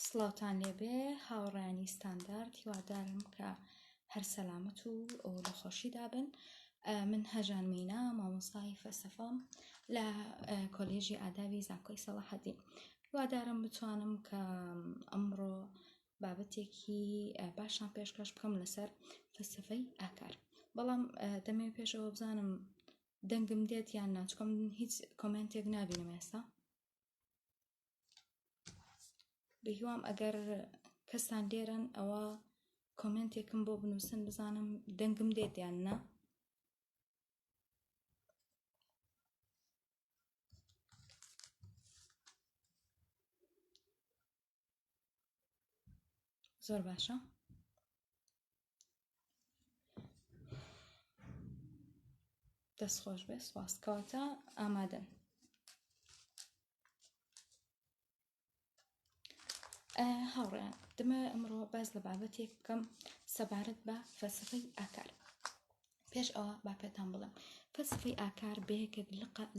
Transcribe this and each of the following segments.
سڵاوتان لێبێ هاوڕێیانی ستاندارد، هیوادارم کە هەر سەلامەت و لە خۆشی دابن. من هەژان مینە، مامۆستای فەلسەفەم لە کۆلێژی ئادابی زانکۆی سەلاحەدین. هیوادارم بتوانم کە ئەمڕۆ بابەتێکی باشان پێشکەش بکەم لەسەر فەلسەفەی ئاکار. بەڵام دەمەوێت پێشەوە بزانم دەنگم دێت یان ناچکۆم هیچ کۆمنتێک نبینم ئێستا. بەهیوام ئەگەر کەسان لێرن ئەوە کۆمنتێکم بۆ بنووسن بزانم دەنگم دێت یان نا. زۆر باشە. دەست خۆش بێ، سوپاس. کەواتە ئامادەن. هاوڕێیان، دەمە ئەمڕۆ باز لە بابەتێک بکەم سەبارەت بە فەلسەفەی ئاکار. پێش ئەوە با پێتان بڵێم فەلسەفەی ئاکار بەیەکێک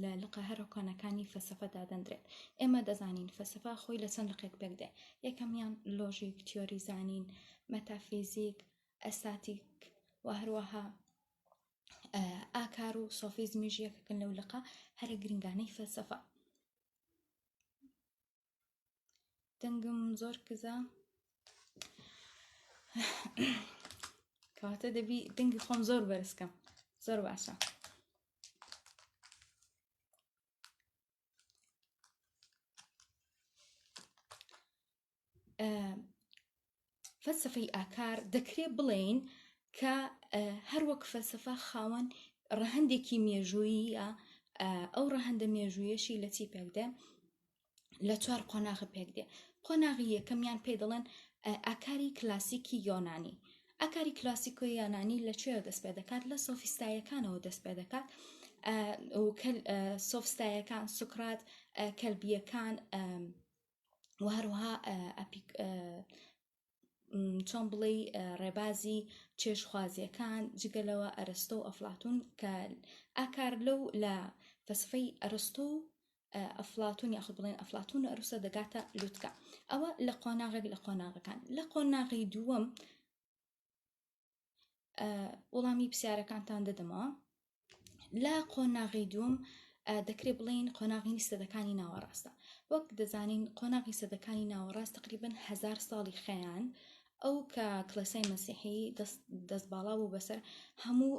لە لقە هەرۆکانەکانی فەلسەفەدا دەندرێت. ئێمە دەزانین فەلسەفە خۆی لە چەند لقێک پێکدێ. یەکەمیان لۆژیک، تیۆری زانین، مەتافیزیک، ئەستاتیک و هەروەها ئاکار و سۆفیزمیش یەکەکەن لەو لقە هەرە گرنگانەی فەلسەفە. دەنگم زۆر کزە، کەواتە دەبی دەنگی خۆم زۆر بەرزکەم. زۆر باشە. فەلسەفەی ئاکار دەکرێت بڵێن کە هەروەک فەلسەفە خاوەن ڕەهەندێکی مێژووییە. ئەو ڕەهەندە مێژوویەشی لە چی پێکدێ؟ لە 4 قۆناغ پێکدێ. قۆناغی یەکەمیان پێ دەڵێن ئاکاری کلاسیکی یۆنانی. ئاکاری کلاسیکی یۆنانی لەکوێوە دەست پێ دەکات؟ لە سۆفیستایەکانەوە دەست پێ دەکات. سۆفیستایەکان، سوکرات، کەلبیەکان و هەروەها چۆن بڵێ ڕێبازی چێژخوازیەکان، جگەلەوە ئەرستۆ و ئەفلاتون، کە ئاکار لەو لە فەلسەفەی ئەرستۆ و ئەفلاتون یاخود بڵێن ئەفلاتون و ئەرستۆ دەگاتە لووتکە. ئەوە لە قۆناغێک لە قۆناغەکان. لە قۆناغی دووەم وەڵامی پرسیارەکانتان دەدەمەوە. لە قۆناغی دووەم دەکرێت بڵێن قۆناغی سەدەکانی ناوەڕاستە. وەک دەزانین قۆناغی سەدەکانی ناوەڕاست تقریباً 1000 ساڵی خەیان ئەو کە کڵێسای مەسیحی دەستباڵا بوو بەسەر هەموو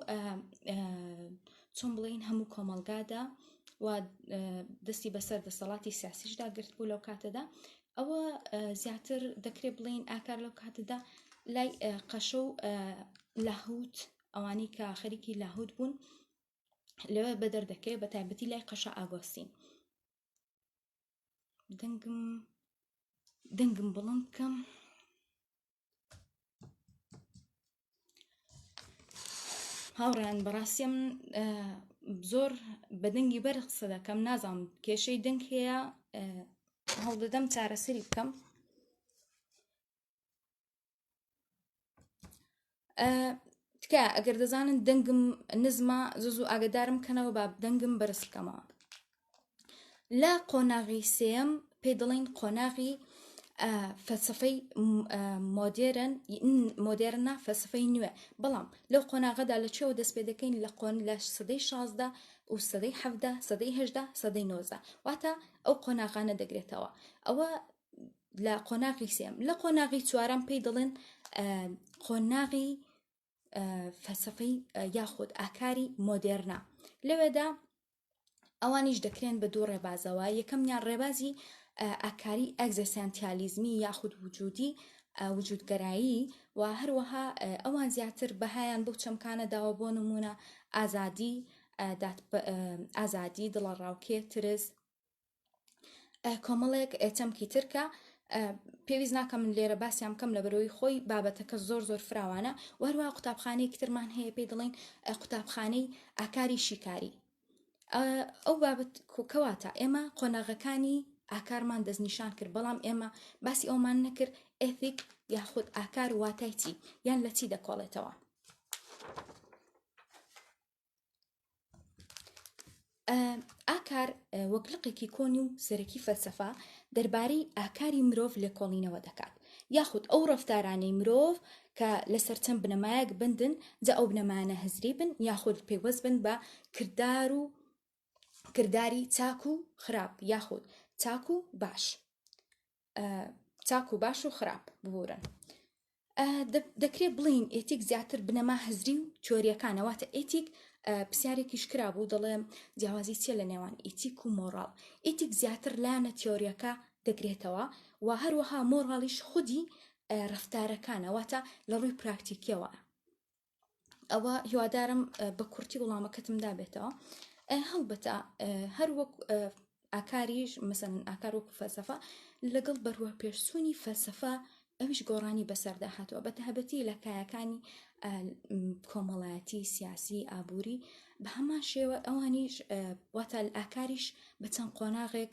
چۆن بڵێن هەموو کۆمەلگادا و دەستی بەسەر دەسەڵاتی سیاسیشدا گرت بوو لەو کاتەدا. ئەوە زیاتر دەکرێت بڵێن ئاکار لەو کاتەدا لای قەشە و لاهوت، ئەوانەی کە خەریکی لاهوت بوون لەوە بەدەردەکەوێت، بە تایبەتی لای قەشە ئاگۆستین. دەنگم بڵند بکەم. هاوڕێیان، بەڕاستی من زۆر بە دەنگی بەرز قسە دەکەم، نازانم کێشەی دەنگ هەیە، هەوڵدەدەم چارەسەری بکەم. تکایە ئەگەر دەزانن دەنگم نزمە زوو ئاگدارم کەنەوە با دەنگم بەرز بکەمەوە. لە قۆناغی سێم پێ دەڵێن قۆناغی فەلسەفەی مۆدێرنە، فەلسەفەی نوێ. بەڵام لەو قۆناغەدا لەکوێوە دەست پێ دەکەین؟ لە سەدەی 16 و سەدەی 17، سەدەی 18، سەدەی 19. واتە ئەو قۆناغانە دەگرێتەوە. ئەوە لە قۆناغی سێم. لە قۆناغی چوارەم پێی دەڵێن قۆناغی فەلسەفەی یاخود ئاکاری مۆدێرنە. لەوێدا ئەوانیش دەکرێن بە دوو ڕێبازەوە. یەکەمیان ڕێبازی ئاکاری ئەگزیستانسیالیزمی یاخود وجودی، وجودگەرایی، و هەروەها ئەوان زیاتر بەهایان بەو چەمکانە داوە، بۆ نمونە ئازادی، دڵەڕاوکێ، ترس، کۆمەڵێک چەمکی ترکە. پێویست ناکەم من لێرە باسییان بکەم لە بەرەوەی خۆی بابەتەکە زۆر فراوانە. و هەروەها قوتابخانەی کترمان هەیە پێی دەڵێن قوتابخانەی ئاکاری شیکاری. ئەو بابەت کەواتە ئێمە قۆناغەکانی ئاکارمان دەستنیشان کرد، بەڵام ئێمە باسی ئەومان نەکرد ئێتیک یاخود ئاکار واتای چی، یان لە چی دەکۆڵێتەوە. ئاکار وەک لقێکی کۆنی و سەرەکی فەلسەفا دەربارەی ئاکاری مرۆڤ لە کۆڵینەوە دەکات یاخود ئەو ڕەفتارانەی مرۆڤ کە لەسەر چەند بنەمایەک بندن جا ئەو بنەمانە هەزری بن یاخود پێوەست بن بە کرداری چاک و خراپ یاخود چاک و باش و خراپ ببورن دەکرێت بڵین ئێتیک زیاتر بنەما هەزری و تیۆریەکانەواتە ئێتیک پرسیارێکیش کرا بوو دەڵێ جیاوازی چیە لە نێوان ئێتیک و مۆڕاڵ ئێتیک زیاتر لایەنە تیۆریەکە دەگرێتەوە و هەروەها مۆڕاڵیش خودی ڕەفتارەکانەواتە لە ڕووی پراکتیکیەوە ئەوە هیوادارم بە کورتی وڵامەکەتمدا بێتەوە هەڵبەتە هەر وەک ئاکاریش مەسەڵەن ئاکار وەکو فەلسەفە لەگەڵ بەروە پێشچوونی فەلسەفە ئەویش گۆڕانی بەسەردا هاتووە بە تایبەتی لە کایەکانی کۆمەڵایەتی سیاسی ئابووری بە هەمان شێوە ئەوانیش واتە ئاکاریش بە چەند قۆناغێک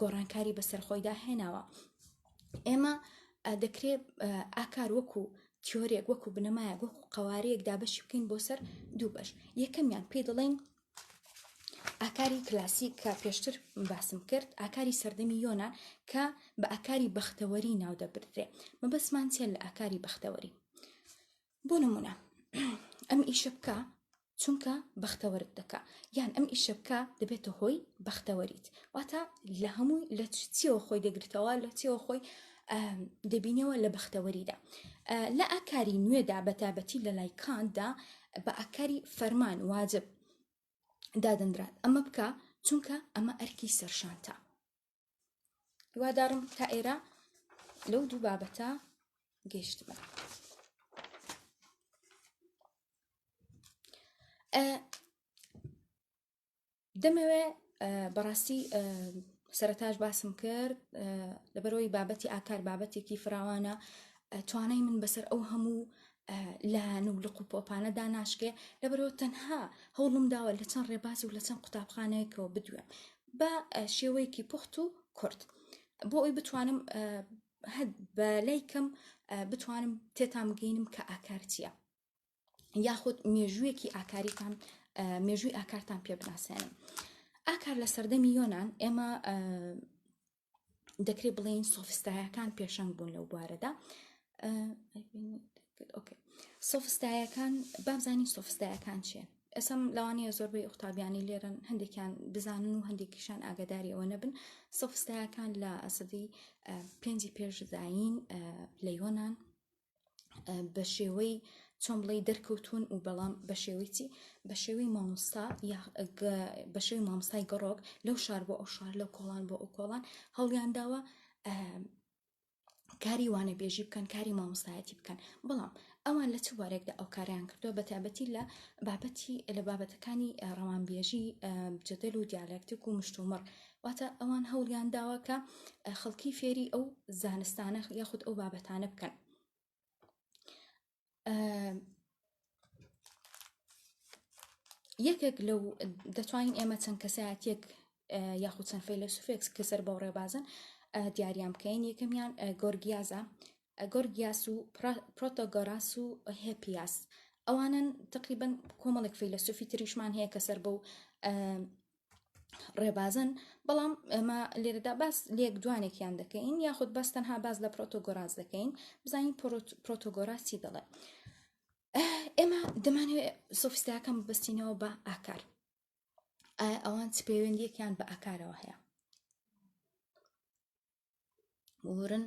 گۆڕانکاری بەسەرخۆیدا هێناوە ئێمە دەکرێت ئاکار وەکو تیۆرێک وەکو بنەمایە وەکو قەوارەیەک دابەشی بکەین بۆ سەر دوو بەش یەکەمیان پێ دەڵێن ئاکاری کلاسیک کە پێشتر باسم کرد ئاکاری سەردەمی یۆنان کە بە ئاکاری بەختەوەری ناودەبردرێ مەبەستمان چێن لە ئاکاری بەختەوەری بۆ نمونە ئەم ئیشە بکە چونکە بەختەوەرت دەکا یان ئەم ئیشە بکە دەبێتە هۆی بەختەوەریت واتە لە هەمووی لە چیەوە خۆی دەگرێتەوە لە چیەوە خۆی دەبینەوە لە بەختەوەریدا لە ئاکاری نوێدا بەتابەتی لە لای کانتدا بە ئاکاری فەرمان واجب دادەنرات ئەمە بکە چونکە ئەمە ئەرکی سەرشانتە هیوادارم تا ئێرە لەو دوو بابەتە گەیشتمە دەمەوێ بەڕاستی سەرەتاش باسم کرد لەبەرەوەی بابەتی ئاکار بابەتێکی فراوانە توانای من بەسەر ئەو هەموو لاوانە و لق و پۆپانەدا ناشکێ لەبەرەوە تەنها هەوڵم داوە لە چەند ڕێبازی و لە چەند قوتابخانەیەکەوە بدوێم بە شێوەیەکی پوخت و کورت بۆ ئەوی بتوانم بە لای کەم بتوانم تێتان بگەینم کە ئاکار چییە یاخود مێژوویەکی ئاکاریتان مێژووی ئاکارتان پێ بناسێنم ئاکار لە سەردەمی یۆنان ئێمە دەکرێت بڵێن سۆفستایەکان پێشەنگ بوون لەو بوارەدا سۆفستایەکان بابزانین سۆفستایەکان چێن ئەسم لەوانەیە زۆربەی ئوقتابیانی لێرن هەندێکیان بزانن و هەندێکیشان ئاگاداریەوە نەبن سۆفستایەکان لە ئەسەدەی 5 پێشزاین لە یۆنان بە شێوەی چۆن بڵێ دەرکەوتون و بەڵام بە شێوەی چی بە شێوەی مامۆستا یا بە شێوەی مامۆستای گەڕۆک لەو شار بۆ ئەو شار لەو کۆڵان بۆ ئەو کۆڵان هەوڵیان داوە کاری وانە بێژی بکەن کاری مامۆستایەتی بکەن بەڵام ئەوان لە چ بارێکدا ئەو کاریان کردووە بە تایبەتی لە بابەتەکانی ڕەوانبێژی جەدەل و دیالێکتیک و مشتومڕ واتە ئەوان هەوڵیان داوە کە خەڵکی فێری ئەو زانستانە یاخود ئەو بابەتانە بکەن یەکێک لەو دەتوانین ئێمە چەند کەسایەتێک یاخود چەند فەیلسوفێک کە سەر بەو ڕێبازن دیاریان بکەین یەکەمیان گۆرگیاس و پرۆتۆگۆراس و هێپیاس ئەوانن تقریبەن کۆمەڵێک فەیلسوفی تریشمان هەیە کە سەر بەو ڕێبازن بەڵام ئەمە لێرەدا باس لێک دوانێکیان دەکەین یاخود باس تەنها باز لە پرۆتۆگۆراس دەکەین بزانین پرۆتۆگۆراس چی دەڵێ ئێمە دەمانوێت سۆفستایەکان ببەستینەوە بە ئاکار ئایا ئەوان چ پەیوەندیەکیان بە ئاکارەوە هەیە ورن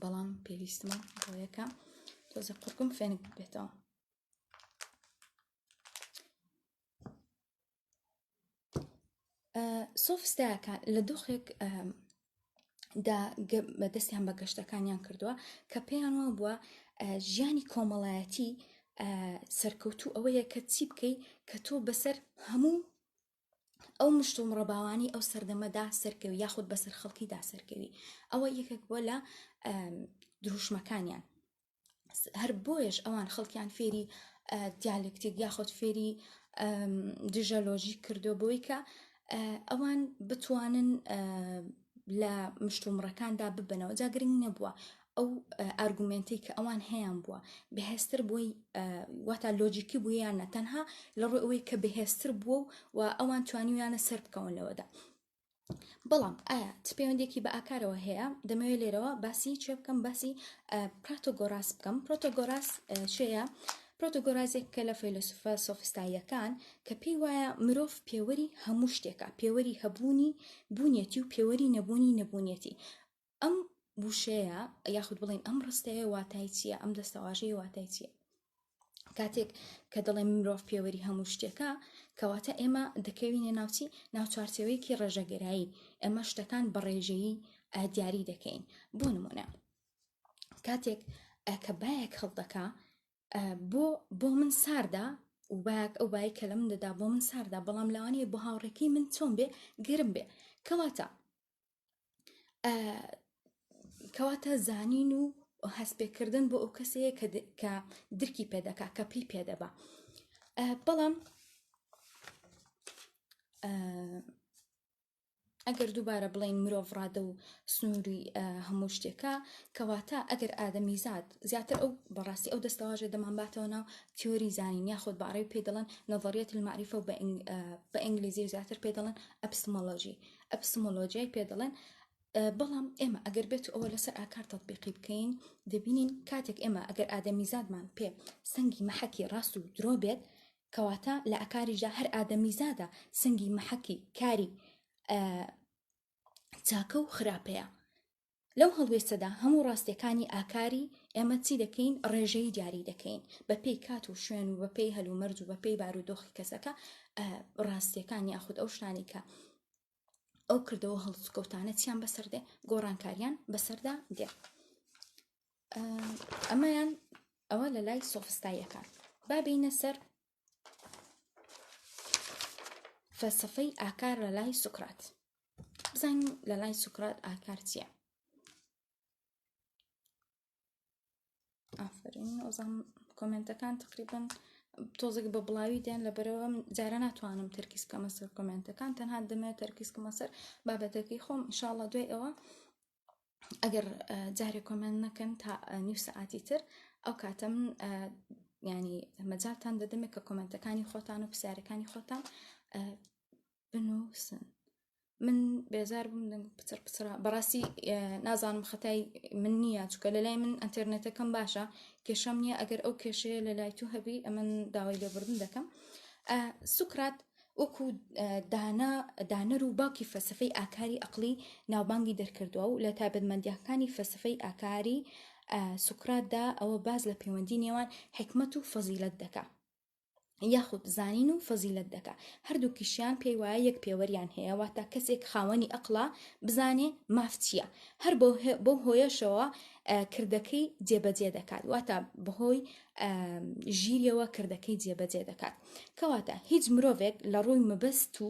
بەڵام پێویستمە بۆ یەکە تۆزە قورکم فێنک بێتەوە سۆفستایەکان لە دۆخێک دەستیان بە گەشتەکانیان کردووە کە پێیانەوە بووە ژیانی کۆمەڵایەتی سەرکەوتوو ئەوەیە کە چی بکەی کە تۆ بەسەر هەموو ئەو مشتومڕەباوانی ئەو سەردەمەدا سەرکەوی یاخود بەسەر خەڵکیدا سەرکەوی ئەوە یەکێک بووە لە دروشمەکانیان هەر بۆیش ئەوان خەڵکیان فێری دیالێکتیک یاخود فێری دیژەلۆژی کردو بۆی کە ئەوان بتوانن لە مشتومڕەکاندا ببنەوە جا گرنگ نەبووە ئەو ئارگومنتی کە ئەوان هەیەیان بووە بەهێزتر بووی واتە لۆجیکی بوویانە تەنها لە ڕووی ئەوەی کە بەهێزتر بووە و ئەوان توانیویانە سەر بکەون لەوەدا. بەڵام ئایا پەیوەندێکی بە ئاکارەوە هەیە؟ دەمەوێت لێرەوە باسی چێ بکەم، باسی پرۆتۆگۆراس بکەم. پرۆتۆگۆراس چێە؟ پرۆتۆگۆرازێک کە لە فەیلسوفە سۆفستاییەکان کە پێی وایە مرۆڤ پێوەری هەموو شتێکە، پێوەری هەبوونی بوونیەتی و پێوەری نەبوونی نەبوونیەتی. ئەم وشەیە یاخود بڵین ئەم ڕستەیە واتای چییە؟ ئەم دەستەواژەیە واتای چییە؟ کاتێک کە دەڵێ مرۆڤ پێوەری هەموو شتێکە کەواتە ئێمە دەکەوینە ناوچی ناوچارچەوەیەکی ڕێژەگەرایی، ئێمە شتەکان بە ڕێژەیی دیاری دەکەین. بۆ نمونە کاتێک کە بایەک هەڵدەکا بۆ من ساردا و باەک ئەو بای کە لە من دەدا بۆ من ساردا، بەڵام لەوانەیە بۆ هاوڕێکی من چۆن بێ گرم بێ. کەواتە زانین و هەستپێکردن بۆ ئەو کەسەیە کە درکی پێدەکا کە پێی پێدەبا. بەڵام ئەگەر دووبارە بڵین مرۆڤ ڕادە و سنووری هەموو شتێکە کەواتە ئەگەر ئادەمیزاد زیاتر ئەو بەڕاستی ئەو دەستەواژێ دەمانباتەوە ناو تیۆری زانین یاخود بە عەرەبی پێ دەڵێن نەظەریەت المعریفە و بە ئینگلیزی زیاتر پێ دەڵێن ئەپستمۆلۆژی پێ دەڵێن. بەڵام ئێمە ئەگەر بێت ئەوە لەسەر ئاکار تەطبیقی بکەین دەبینین کاتێک ئێمە ئەگەر ئادەمیزادمان پێ سەنگی مەحەکی ڕاست و درۆ بێت کەواتە لە ئاکاریدا هەر ئادەمیزادە سەنگی مەحەکی کاری چاکە و خراپەیە. لەو هەڵوێستەدا هەموو ڕاستیەکانی ئاکاری ئێمە چی دەکەین؟ ڕێژەی دیاری دەکەین بە پێی کات و شوێن و بە پێی هەلومەرج و بە پێی بارودۆخی کەسەکە ڕاستیەکان یاخود ئەو شتانی کە ئەو کردەوە هەڵسوکەوتانە چیان بەسەردێ گۆڕانکاریان بەسەردا دێ. ئەمەیان ئەوە لە لای سۆفستاییەکان. با بینە سەر فەلسەفەی ئاکار لە لای سوکرات. بزانین لە لای سوکرات ئاکار چییە؟ ئافرین ئۆزان کۆمنتەکان تقریبن تۆزێک بە بڵاوی دێن لەبەرەوە جارە ناتوانم تەرکیز بکەمە سەر کۆمنتەکان، تەنها دەمەوێت تەرکیز بکەمە سەر بابەتەکەی خۆم. ئینشاڵڵا دوای ئەوە ئەگەر جارێک کۆمنت نەکەن تا نیو سەعاتی تر ئەو کاتە من ینی مەجالتان دەدەمێت کە کۆمنتەکانی خۆتان و پرسیارەکانی خۆتان بنووسن. من بێزار بووم پچڕ بەڕاستی نازانم خەتای من نییە چکە لە لای من ئەتەرنێتەکەم باشە، کێشەم نییە. ئەگەر ئەو کێشەیە لە لای تو هەبی ئەمن داوای لێبوردن دەکەم. سوکرات وەکو دانەر و باوکی فەلسەفەی ئاکاری عەقڵی ناوبانگی دەرکردووە و لە تایبەتمەندیەکانی فەلسەفەی ئاکاری سوکراتدا ئەوە باز لە پەیوەندی نێوان حکمت و فەزیلەت دەکا یاخود زانین و فەزیلەت دەکا. هەردووکیشیان پێی وایە یەک پێوەریان هەیە، واتە کەسێک خاوەنی ئەقڵا بزانێ ماف چییە، هەر بۆ هۆیەشەوە کردەکەی جێبەجێ دەکات، واتە بەهۆی ژیریەوە کردەکەی جێبەجێ دەکات. کەواتە هیچ مرۆڤێک لە ڕووی مەبەست و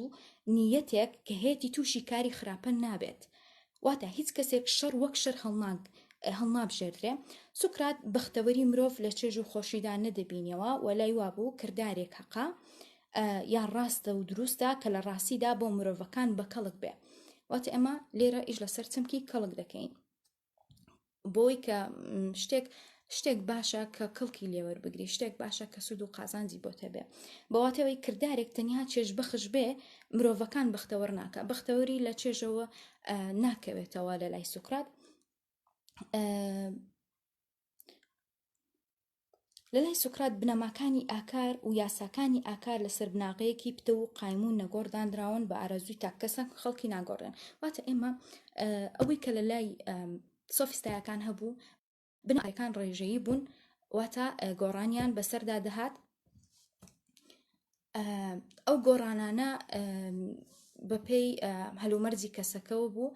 نیەتێک کە هێتی تووشی کاری خراپە نابێت، واتە هیچ کەسێک شەڕ وەک شەر هەڵنابژێردرێ. سوکرات بەختەوەری مرۆڤ لە چێژ و خۆشیدا نەدەبینەوە و لای وابوو کردارێک حەقا یان ڕاستە و دروستە کە لە ڕاستیدا بۆ مرۆڤەکان بە کەڵک بێ. واتە ئەمە لێرە ئیش لەسەر چەمکی کەڵک دەکەین بۆی کە شتێک باشە کە کەڵکی لێوەربگری، شتێک باشە کە سود و قازانجی بۆتە بێ. بەواتەوەی کردارێک تەنیا چێژ بەخش بێ مرۆڤەکان بەختەوەر ناکە، بەختەوەری لە چێژەوە ناکەوێتەوە لە لای سوکرات. لە لای سوکرات بنەماکانی ئاکار و یاساکانی ئاکار لەسەر بناغەیەکی پتە و قایمون نەگۆڕدانراون بە ئارەزووی تاکەسە خەڵکی ناگۆڕێن. واتە ئێمە ئەوەی کە لە لای سۆفیستایەکان هەبوو بناغەکان ڕێژەیی بوون، واتە گۆڕانیان بەسەردا دەهات. ئەو گۆڕانانە بەپێی هەلومەرجی کەسەکەەوە بوو،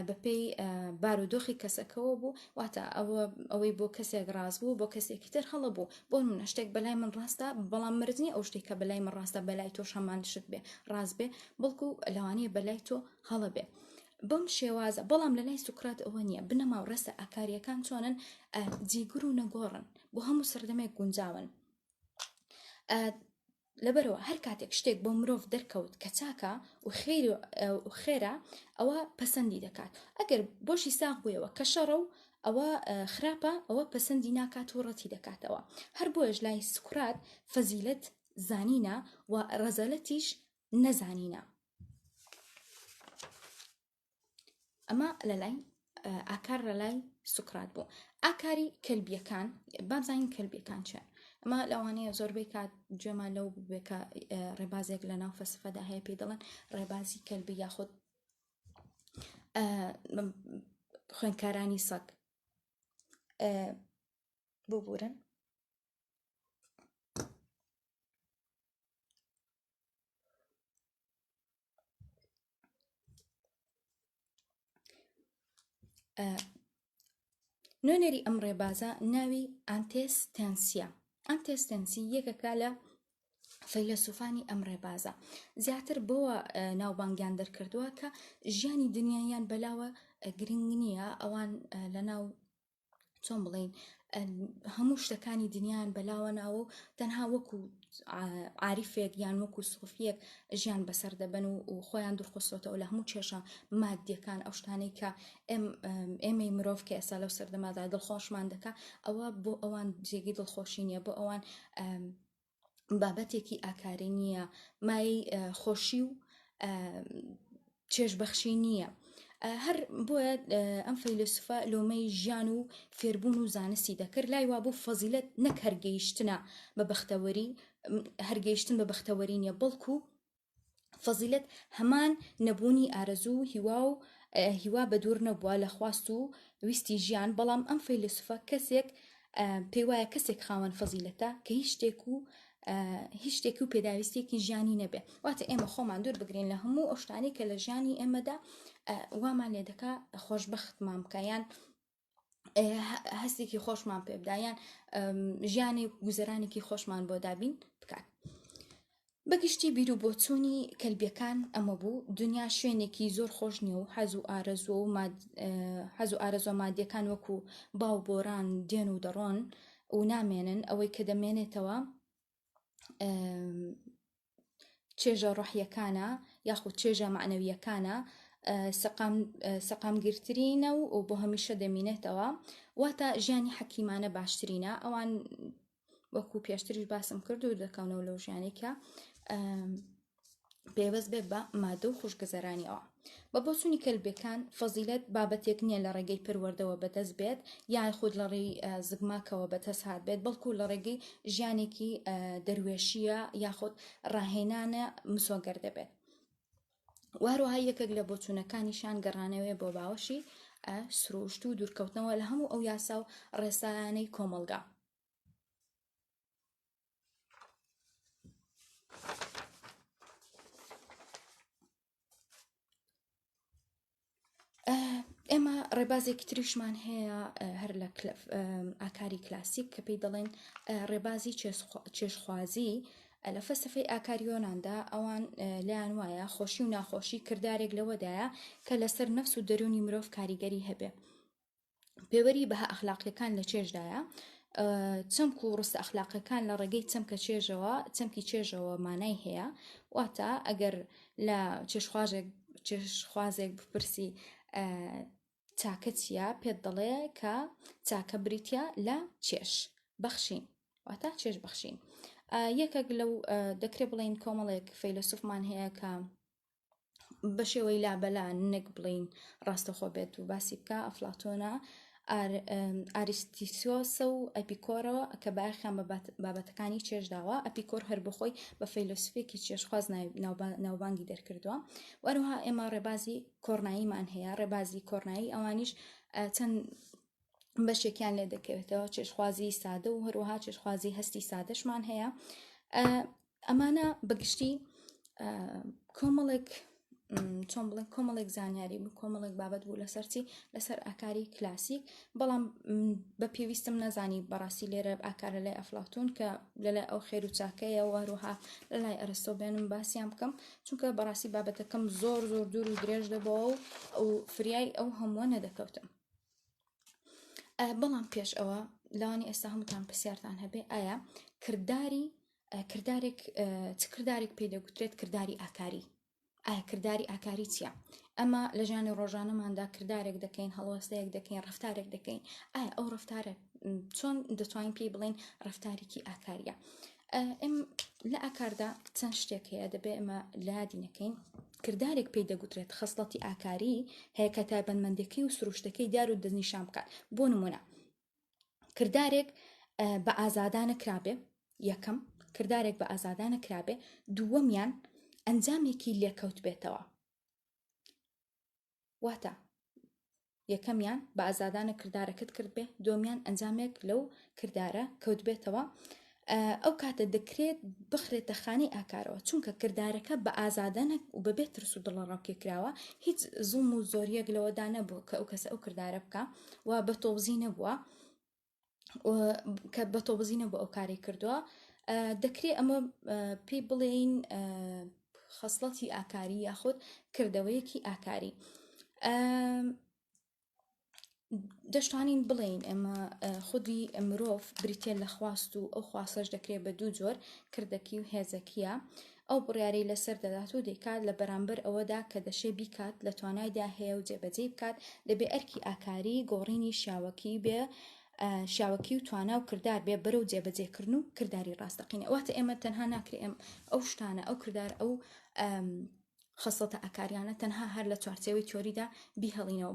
بەپێی بارودۆخی کەسەکەەوە بوو، واتە ئەوەی بۆ کەسێک ڕاست بوو بۆ کەسێکی تر هەڵە بوو. بۆ منە شتێک بەلای من ڕاستە، بەڵام مرزنی ئەو شتێک کە بەلای من ڕاستە بەلای تۆ شەمان شت بێ ڕاست بێ، بەڵکو لەوانەیە بەلای تۆ هەڵە بێ. بەم شێوازە. بەڵام لە لای سوکرات ئەوە نییە. بنەما و ڕستە ئاکاریەکان چۆنن؟ جیگر و نەگۆڕن، بۆ هەموو سەردەمێک گونجاون. لەبەرەوە هەر کاتێک شتێک بۆ مرۆڤ دەرکەوت کە چاکە و خێرە ئەوە پەسەندی دەکات. ئەگەر بۆشی ساغ بوویەوە کە شەڕە و ئەوە خراپە، ئەوە پەسەندی ناکات و ڕەتی دەکاتەوە. هەر بۆیش لای سقرات فەزیلەت زانینە و ڕەزەلەتیش نەزانینە. ئەمە لەلای ئاکار لەلای سقرات بوو. ئاکاری کەلبیەکان بابزانین کەلبیەکان چێ. ئەمە لەوانەیە زۆربەی کات گوێمان لەو ببێکە ڕێبازێک لە ناو فەلسفەدا هەیە پێی دەڵێن ڕێبازی کەلبی یاخود خوێندکارانی سەگ. بۆ بورن نوێنەری ئەم ڕێبازە ناوی ئانتێستەنسیە. ئانتێستەنسی یەکێکە لە فەیلسوفانی ئەم ڕێبازە. زیاتر بۆوە ناوبانگیان دەرکردووە کە ژیانی دنیایان بەلاوە گرنگ نییە، ئەوان لەناو چۆن بڵێن هەموو شتەکانی دنیایان بەلاوە ناوە و تەنها وەکو عاریفێک یان وەکو سوفیەک ژیان بەسەر دەبن و خۆیان دوورخستۆتەوە لە هەموو کێشە مادیەکان ئەو شتانەی کە ئێمەی مرۆڤ کە ئێستا لەو سەردەمادا دڵخۆشمان دەکا ئەوە بۆ ئەوان جێگەی دڵخۆشی نییە، بۆ ئەوان بابەتێکی ئاکاری نییە، مای خۆشی و چێژبەخشی نییە. هەر بۆیە ئەم فەیلسوفە لۆمەی ژیان و فێربوون و زانستی دەکرد، لای وا بوو فەزیلەت نەک هەرگەیشتنە بە بەختەوەری، هەرگەیشتن بە بەختەوەری نیە، بەڵکو فەزیلەت هەمان نەبوونی ئارەزوو هیوا بە دوور نەبووە لە خواست و ویستی ژیان. بەڵام ئەم فەیلسوفە کەسێک پێی وایە کەسێک خاوەن فەزیلەتە کە هیچ شتێک و پێداویستێکی ژیانی نەبێ. واتە ئێمە خۆمان دوور بگرین لە هەموو ئەو شتانەی کە لە ژیانی ئێمەدا وامان لێ دەکا خۆشبەختمان بکەیان، هەستێکی خۆشمان پێ بدایان، ژیانی گوزەرانێکی خۆشمان بۆ دابین بکات. بەگشتی بیر و بۆچوونی کەلبیەکان ئەمە بوو. دنیا شوێنێکی زۆر خۆش نییە و حەز و ئارەزۆ مادیەکان وەکو باو بۆران دێن و دەڕۆن و نامێنن. ئەوەی کە دەمێنێتەوە چێژە ڕۆحیەکانە یاخود چێژە معنەویەکانە، سەقامگرترینە و بۆ هەمیشە دەمێنێتەوە، واتە ژیانی حەکیمانە باشترینە. ئەوان وەکو پێشتریش باسم کرد و دەکەونەوە لەو ژیانێکە پێوەست بێت بە مادە و خوشگەزەرانیەوە. بە بۆچوونی کەلبیەکان فەزیلەت بابەتێک نییە لە ڕێگەی پەروەردەوە بەدەست بێت یان خود لە ڕێی زگماکەوە بەدەست هات بێت، بەڵکو لە ڕێگەی ژیانێکی دەروێشیە یاخود ڕاهێنانە مسۆگەر دەبێت. واروها یەکێک لە بۆچوونەکانیشان گەڕانەوەی بۆ باوەشی سروشت و دوورکەوتنەوە لە هەموو ئەو یاسا و ڕێسایانەی کۆمەلگا. ئێمە ڕێبازێکی تریشمان هەیە هەر لە ئاکاری کلاسیک کە پێی دەڵێن ڕێبازی چێشخوازی. لە فەلسفەی ئاکاری یۆناندا ئەوان لایەن وایە خۆشی و ناخۆشی کردارێک لەوەدایە کە لەسەر نەفس و دەرونی مرۆڤ کاریگەری هەبێ. پێوەری بەها ئەخلاقیەکان لە چێژدایە، چەمک و ڕستە ئەخلاقیەکان لە ڕێگەی چەمکی چێژەوە مانای هەیە. واتە ئەگەر لە چێشخوازێک بپرسی چاکە چییە، پێت دەڵێ کە چاکە بریتە لە چێش بەخشین، واتە چێش بەخشین. یەکێک لەو دەکرێت بڵین کۆمەڵێک فەیلسوفمان هەیە کە بە شێوەی لابەلا نەک بڵین ڕاستەخۆ بێت و باسی بکە، ئەفلاتۆنە، ئاریستۆتێلێسە و ئەپیکۆرەوە کە باەخیان بابەتەکانی چێژداوە. ئەپیکۆر هەر بخۆی بە فەیلسوفێکی چێشخواز ناوبانگی دەرکردووە. وەروها ئێمە ڕێبازی کۆڕناییمان هەیە. ڕێبازی کۆڕنایی ئەوانیش چەند بەشێکیان لێ دەکەوێتەوە، چێشخوازی سادە و هەروەها چێشخوازی هەستی سادەشمان هەیە. ئەمانە بەگشتی کۆمەڵێک زانیاری بوو، کۆمەڵێک بابەت بوو لەسەر ئاکاری کلاسیک. بەڵام بە پێویستم نەزانی بەڕاستی لێرە ئاکارە لای ئەفلاتۆن کە لەلای ئەو خێر و چاکەیە، وەروها لەلای ئەرستۆ بێنم باسییان بکەم، چونکە بەڕاستی بابەتەکەم زۆر دوور و درێژ دەبەوە و فریای ئەو هەمووە نەدەکەوتم. بەڵام پێش ئەوە لەوانی ئێستا هەمووتان پرسیارتان هەبێ ئایا کردارێک پێی دەگوترێت کرداری ئاکاری. ئایا کردداری ئاکاری چییە؟ ئەمە لە ژیانی ڕۆژانەماندا کردارێک دەکەین هەڵوەستەیەک دەکەین ڕفتارێک دەکەین ئایا ئەو ڕفتارە چۆن دەتوانین پێی بڵین ڕفتارێکی ئاکاریە. ئەم لە ئاکاردا چەند شتێک هەیە دەبێ ئەمە لادی نەکەین. کردارێک پێی دەگوترێت خەسڵەتی ئاکاری هەیە کە تایبەتمەندەکەی و سروشتەکەی دار و دەستنیشان بکات. بۆ نمونە کردارێک بە ئازادانە کرابێ، یەکەم کردارێک بە ئازادانە کرابێ، دووەمیان ئەنجامێکی لێکەوت بێتەوە. واتە یەکەمیان بە ئازادانە کردارەکەت کرد بێ، دۆمیان ئەنجامێک لەو کردارە کەوت بێتەوە. ئەو کاتە دەکرێت بخرێتە خانەی ئاکارەوە، چونکە کردارەکە بە ئازادانە و بەبێت ترس و دڵەڕاوکێ کراوە، هیچ زوڵم و زۆریەک لەوەدا نەبوو کە ئەو کەسە ئەو کردارە بکە و بە تۆبزی نەبووە کە بە تۆبزی نەبوو ئەو کاری کردووە. دەکرێت ئەمە پێی بڵێین خەسڵەتی ئاکاری یاخود کردەوەیەکی ئاکاری. دەشتوانین بڵین ئەمە خودی مرۆڤ بریتێ لە خواست و ئەو خواستەش دەکرێت بە دوو جۆر کردەکی و هێزەکیە. ئەو بڕیارەی لەسەر دەدات و دەیکات لە بەرامبەر ئەوەدا کە دەشێ بیکات لە توانایدا هەیە و جێبەجێ بکات، دەبێ ئەرکی ئاکاری گۆڕینی شاوەکی بێ، شاوەکی و توانا و کردار بێ بەرەو جێبەجێکردن و کردداری ڕاستەقینە. واتە ئێمە تەنها ناکرێ ئەو شتانە ئەو کردار ئەو خەسڵەتە ئاکاریانە تەنها هەر لە چوارچێوەی تیۆریدا بیهەڵینەوە،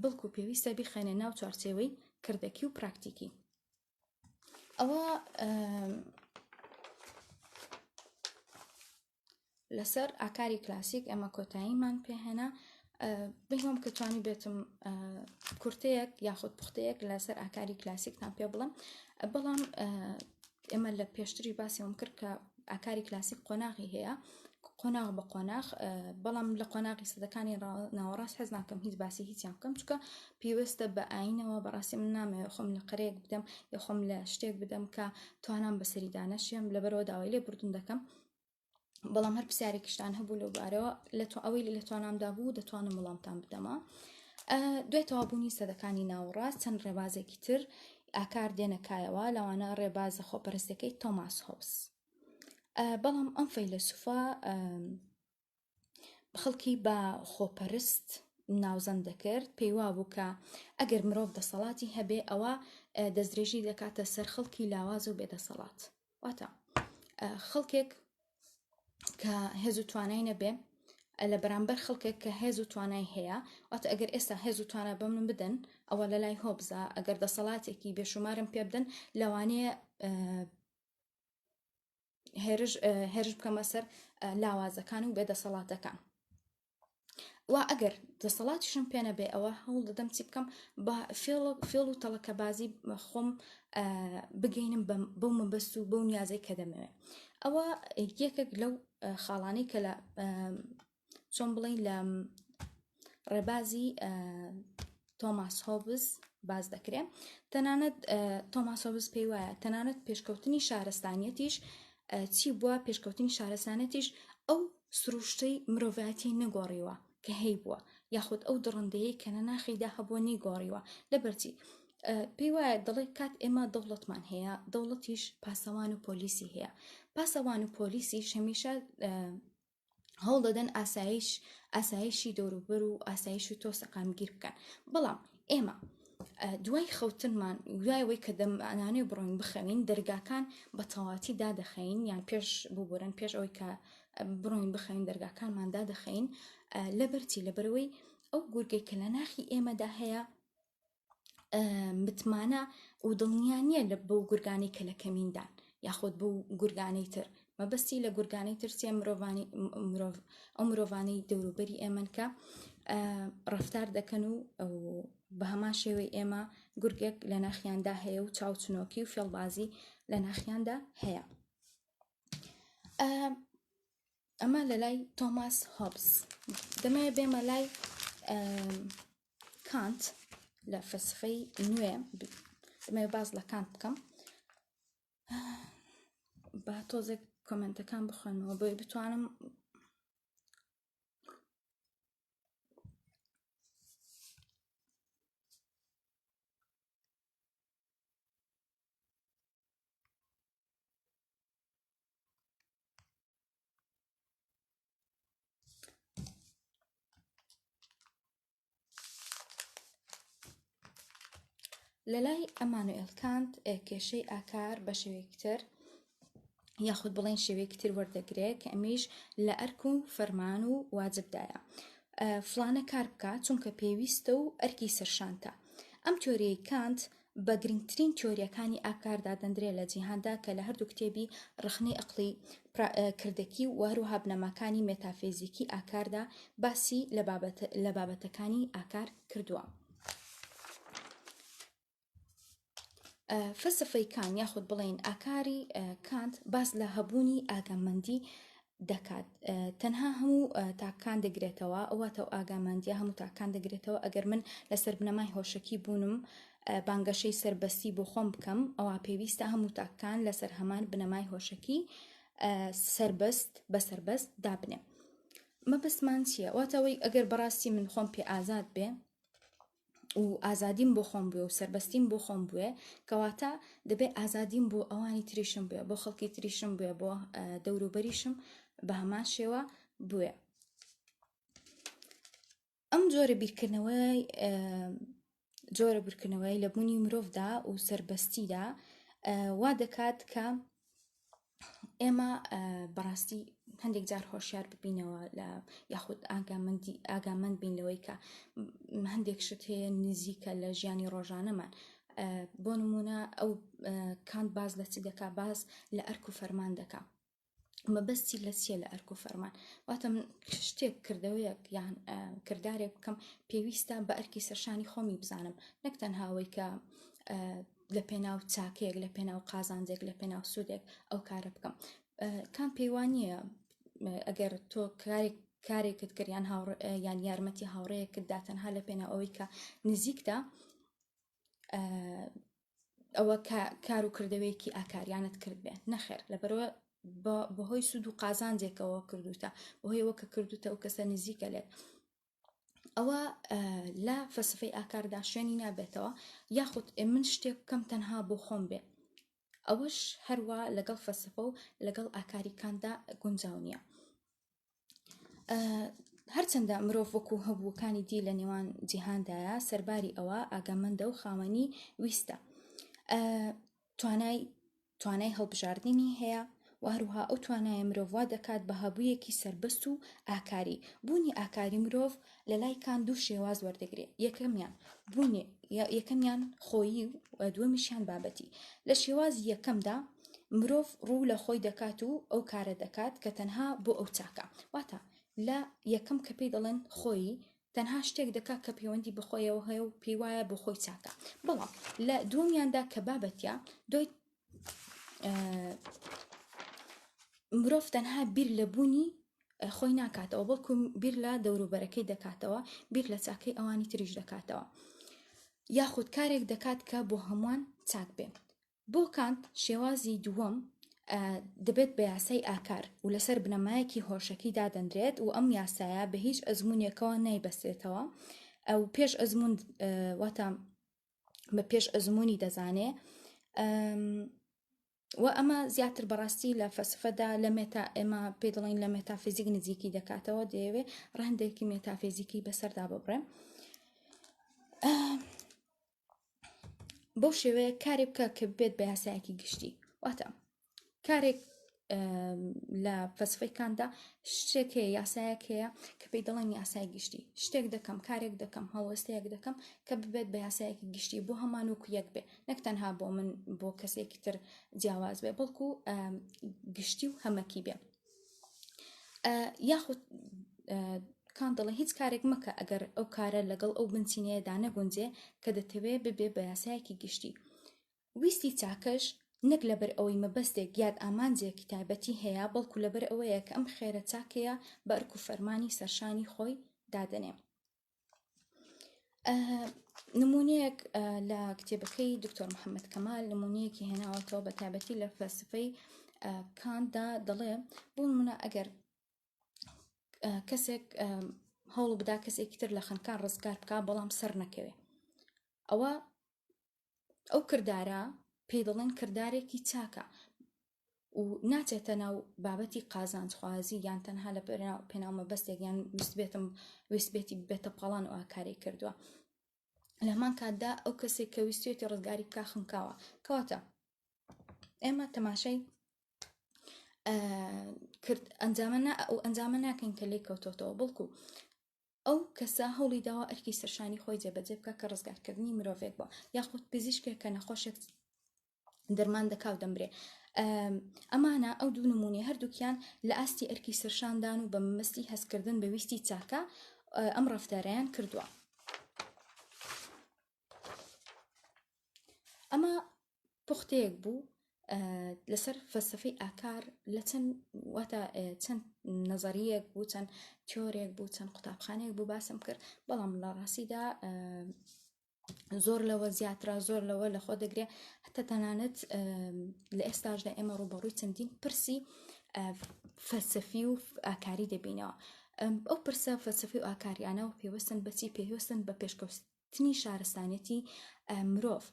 بەڵکو پێویستە بیخێنە ناو چوارچێوەی کردەکی و پراکتیکی. ئەوە لەسەر ئاکاری کلاسیک ئەمە کۆتاییمان پێهێنا. بگوم کە توانی بێتم کورتەیەک یاخود پوختەیەک لەسەر ئاکاری کلاسیکتان پێ بڵم، بەڵام ئێمە لە پێشتری باسیەوەم کرد کە ئاکاری کلاسیک قۆناغی هەیە، قۆناغ بە قۆناغ، بەڵام لە قۆناغی سەدەکانی ناوەڕاست حەز ناکەم هیچ باسی هیچیان بکەم، چونکە پێویستە بە ئاینەوە بەڕاستی من نامەوێت خۆم لە قەرەیەک بدەم یا خۆم لە شتێک بدەم کە توانام بەسەری دانەشێم، لەبەرەوە داوای لێ بردون دەکەم. بەڵام هەر پرسیارێکیشتان هەبوو لەو بارەوە ئەوەی لە توانامدا بوو دەتوانم وەڵامتان بدەمە. دوای تەوابوونی سەدەکانی ناوەڕاست چەند ڕێبازێکی تر ئاکار دێنەکایەوە، لەوانە ڕێبازە خۆپەرستەکەی تۆماس هۆبس. بەڵام ئەم فەیلسوفە خەڵکی بە خۆپەرست ناوزەند دەکرد، پێی وابوو کە ئەگەر مرۆڤ دەسەڵاتی هەبێ ئەوە دەستدرێژی دەکاتە سەر خەڵکی لاواز و بێدەسەڵات. واتە خەڵکێک کە هێز و توانای نەبێ لە بەرامبەر خەڵکێک کە هێز و توانای هەیە، واتە ئەگەر ئێستا هێز و توانای بە من بدەن ئەوە لە لای هۆبزە، ئەگەر دەسەڵاتێکی بێشومارم پێ بدەن لەوانەیە هێرش بکەمە سەر لاوازەکان و بێدەسەڵاتەکان. و ئەگەر دەسەڵاتیشم پێ نەبێ ئەوە هەوڵ دەدەم چی بکەم بە فێڵ و تەڵەکە بازی خۆم بگەینم بەو مەبەست و بەو نیازەی کە دەمەوێت. ئەوە یەکێک لەو خاڵانەی کە لە چۆن بڵین لە ڕێبازی تۆماس هۆبس باز دەکرێت. تەنانەت تۆماس هۆبس پێی وایە تەنانەت پێشکەوتنی شارستانیەتیش چی بووە، پێشکەوتنی شارستانەتیش ئەو سروشتەی مرۆڤایەتی نەگۆڕیوە کە هەی بووە، یاخود ئەو دڕندەیەی کە نەناخیدا هەبووە نەیگۆڕیوە. لەبەرچی پێی وایە دەڵێ کات ئێمە دەوڵەتمان هەیە، دەوڵەتیش پاسەوان و پۆلیسی هەیە، پاسەوان و پۆلیسیش هەمیشە هەوڵ دەدەن ئاسایشی دەوروبەر و ئاسایش و تۆ سەقامگیر بکەن. بەڵام ئێمە دوای خەوتنمان دوایەوەی کە دەمانانێ بڕۆین بخەوین دەرگاکان بە تەواتی دادەخەین، یان پێش ببورن پێش ئەوەی کە بڕۆین بخەوین دەرگاکانمان دادەخەین. لەبەرچی لەبەرەوەی ئەو گورگەی کە لە ناخی ئێمەدا هەیە متمانە و دڵنیانیە لە بەو گورگانەی کە لە کەمیندان یاخود بەو گورگانەی تر، مەبەستی لە گورگانەی ترسیە ئەو مرۆڤانەی دەوروبەری ئێمەن کە ڕەفتار دەکەن و بە هەمان شێوەی ئێمە گورگێک لە ناخیاندا هەیە و چاوچنۆکی و فێڵبازی لە ناخیاندا هەیە. ئەمە لە لای تۆماس هۆبس. دەمەوێت بێمە لای کانت لە فەلسفەی نوێ، دەمەوێت باز لە کانت بکەم. با تۆزێک کۆمنتەکان بخوێنەوە بۆی بتوانم لە لای ئەمانوئێل کانت کێشەی ئاکار بە شێوەیەکتر یاخود بڵێن شێوەیەکتر وەردەگرێت کە ئەمیش لە ئەرک و فەرمان و واجبدایە فلانە کار بکە چونکە پێویستە و ئەرکی سەرشانتە. ئەم تیۆریەی کانت بە گرنگترین تیۆریەکانی ئاکاردا دەندرێت لە جیهاندا کە لە هەردوو کتێبی ڕخنەی ئەقڵی کردەکی و هەروەها بنەماکانی مێتافیزیکی ئاکاردا باسی لە بابەتەکانی ئاکار کردووە. فەلسفەی کانت یاخود بڵێن ئاکاری کانت باس لە هەبوونی ئاگامەندی دەکات. تەنها هەموو تاکان دەگرێتەوە ئەواتە ئاگامەندیە هەموو تاکان دەگرێتەوە ئەگەر من لەسەر بنەمای هۆشەکی بوونم بانگەشەی سربەستی بۆ خۆم بکەم ئەوە پێویستە هەموو تاکان لەسەر هەمان بنەمای هۆشەکی سربەست بە سربەست دابنێ. مەبەستمان چییە؟ واتەوەی ئەگەر بەڕاستی من خۆم پێ ئازاد بێ و ئازادیم بۆ خۆم بووە و سربەستیم بۆ خۆم بووێ کەواتە دەبێت ئازادیم بۆ ئەوانی تریشم بووە بۆ خەڵکی تریشم بووە بۆ دەوروبەریشم بە هەمان شێوە بووێ. ئەم جۆرە بیرکردنەوەی لە بوونی مرۆڤدا و سربەستیدا وا دەکات کە ئێمە بەڕاستی هەندێک جار هۆشیار ببینەوە لە یاخود ئاگامەند بین لەوەی کە هەندێک شت هەیە نزیکە لە ژیانی ڕۆژانەمان. بۆ نمونە ئەو کانت باز لە چی دەکا باز لە ئەرک و فەرمان دەکا. مەبەستی لە چیە لە ئەرک و فەرمان؟ واتە من شتێک کردەوەیەک یان کردارێک بکەم پێویستە بە ئەرکی سەرشانی خۆمی بزانم نەک تەنهاوەی کە لە پێناو چاکەیەک لە پێناو قازانجێک لە پێناو سوودێک ئەو کارە بکەم. کام پەیوانیە ئەگەر تۆ کارێکت کردیان یان یارمەتی هاوڕەیەکت دا تەنها لە پێناو ئەوەی کە نزیکدا ئەوە کار و کردەوەیەکی ئاکاریانت کرد بێ نەخێر لەبەرەوە بەهۆی سوود و قازانجێکەوە کردوتە بەهۆی ئەوە کە کردوتە ئەو کەسە نزیکە لێت ئەوە لە فەلسفەی ئاکاردا شوێنی نابێتەوە یاخود من شتێک بکەم تەنها بۆ خۆم بێ ئەوەش هەروە لەگەڵ فەلسفە و لەگەڵ ئاکاری کانتدا گونجاو نییە. هەرچەندە مرۆڤ وەکو هەبووەکانی دی لە نێوان جیهاندایە سەرباری ئەوە ئاگامەندە و خاوەنی ویستە توانای هەڵبژاردننی هەیە و هەروها ئەو توانایە مرۆڤ وا دەکات بە هەبوویەکی سربەست و ئاکاری. بوونی ئاکاری مرۆڤ لە لای کانت دوو شێواز وەردەگرێت. یەکەمیان خۆیی و دووەمیشیان بابەتی. لە شێوازی یەکەمدا مرۆڤ ڕوو لە خۆی دەکات و ئەو کارە دەکات کە تەنها بۆ ئەو چاکە. واتە لە یەکەم کە پێی دەڵێن خۆی تەنها شتێک دەکات کە پەیوەندی بەخۆیەوە هەیە و پێی وایە بۆ خۆی چاکە. بەڵام لە دووەمیاندا کە بابەتە دوای مرۆڤ تەنها بیر لە بوونی خۆی ناکاتەوە بەڵکو بیر لە دەوروبەرەکەی دەکاتەوە بیر لە چاکەی ئەوانی تریش دەکاتەوە یاخود کارێک دەکات کە بۆ هەمووان چاک بێ. بۆ کانت شێوازی دووەم دەبێت بە یاسای ئاکار و لەسەر بنەمایەکی هۆشەکی دادەندرێت و ئەم یاسایە بە هیچ ئەزمونێکەوە نایبەستێتەوە ئەو پێش ئەزمون واتە بە پێش ئەزمونی دەزانێ و ئەمە زیاتر بەڕاستی لە فەلسفەدا لە ئێمە پێ دەڵێن لە مێتافیزیک نزیکی دەکاتەوە دەیەوێت ڕەهندێکی مێتافیزیکی بەسەردا ببڕێ. بەو شێوەیە کارێک بکە کە بێت بە یاسایەکی گشتی. واتە کارێک لە فەلسفەی کانتدا شتێک هەیە یاسایەک هەیە کە پێی دەڵێن یاسای گشتی. شتێک دەکەم کارێک دەکەم هەڵوەستەیەک دەکەم کە ببێت بە یاسایەکی گشتی بۆ هەمان وەکو یەک بێ نەک تەنها بۆ من بۆ کەسێکی تر جیاواز بێ بەڵکو گشتی و هەمەکی بێ. یاخود کانت دەڵێ هیچ کارێک مەکە ئەگەر ئەو کارە لەگەڵ ئەو بنچینەیەدا نەگونجێ کە دەتەوێت ببێ بە یاسایەکی گشتی. ویستی چاکەش نەک لەبەر ئەوەی مەبەستێک یاد ئامانجێکی تایبەتی هەیە بەڵکو لەبەر ئەوەیە کە ئەم خێرە چاکەیە بە ئەرک و فەرمانی سەرشانی خۆی دادەنێ. نمونەیەک لە کتێبەکەی دکتۆر محەممەد کەمال نمونەیەکی هێناوەتەوە بە تایبەتی لە فەلسفەی کانتدا دەڵێ بۆ نمونە ئەگەر کەسێک هەوڵ بدا کەسێکی تر لە خەنکان ڕزگار بکە بەڵام سەر نەکەوێ ئەو کردارە پێی دەڵێن کردارێکی چاکە و ناچێتە ناو بابەتی قازانجخوازی یان تەنها لە پێناو مەبەستێک یان ویست بێتی بێتە پاڵان و ئاکاری کردووە. لە هەمان کاتدا ئەو کەسێک کە ویستێتی ڕزگاری بکە خنکاوە. کەواتە ئێمە تەماشای کرد ئەنجامە ناکەین کە لێ کەوتۆتەوە، بڵکو ئەو کەسە هەوڵی داوە ئەرکی سەرشانی خۆی جێبەجێ بکە کە ڕزگارکردنی مرۆڤێک بووە، یاخود پزیشکێک کە نەخۆشێک دەرمان دەکاو دەمرێ. ئەمانە ئەو دوو نمونێ هەردووکیان لە ئاستی ئەرکی سەرشاندان و بە مەستی هەستکردن بە ویستی چاکە ئەم ڕەفتارەیان کردووە. ئەمە پوختەیەک بوو لەسەر فەلسەفەی ئاکار لە چەند نەزەریەک بوو، چەند تیۆرێک بوو، چەند قوتابخانەیەک بوو باسم کرد، بەڵام لە ڕاستیدا زۆر لەوە زیاترە، زۆر لەوە لە خۆ دەگرێت، هەتا تەنانەت لە ئێستاشدا ئێمە ڕوبەڕووی چەندین پرسی فەلسەفی و ئاکاری دەبینەوە. ئەو پرسە فەلسەفی و ئاکاریانە و پێوەستن بەچی؟ پێوەستن بە پێشکەوتنی شارستانیەتی مرۆڤ،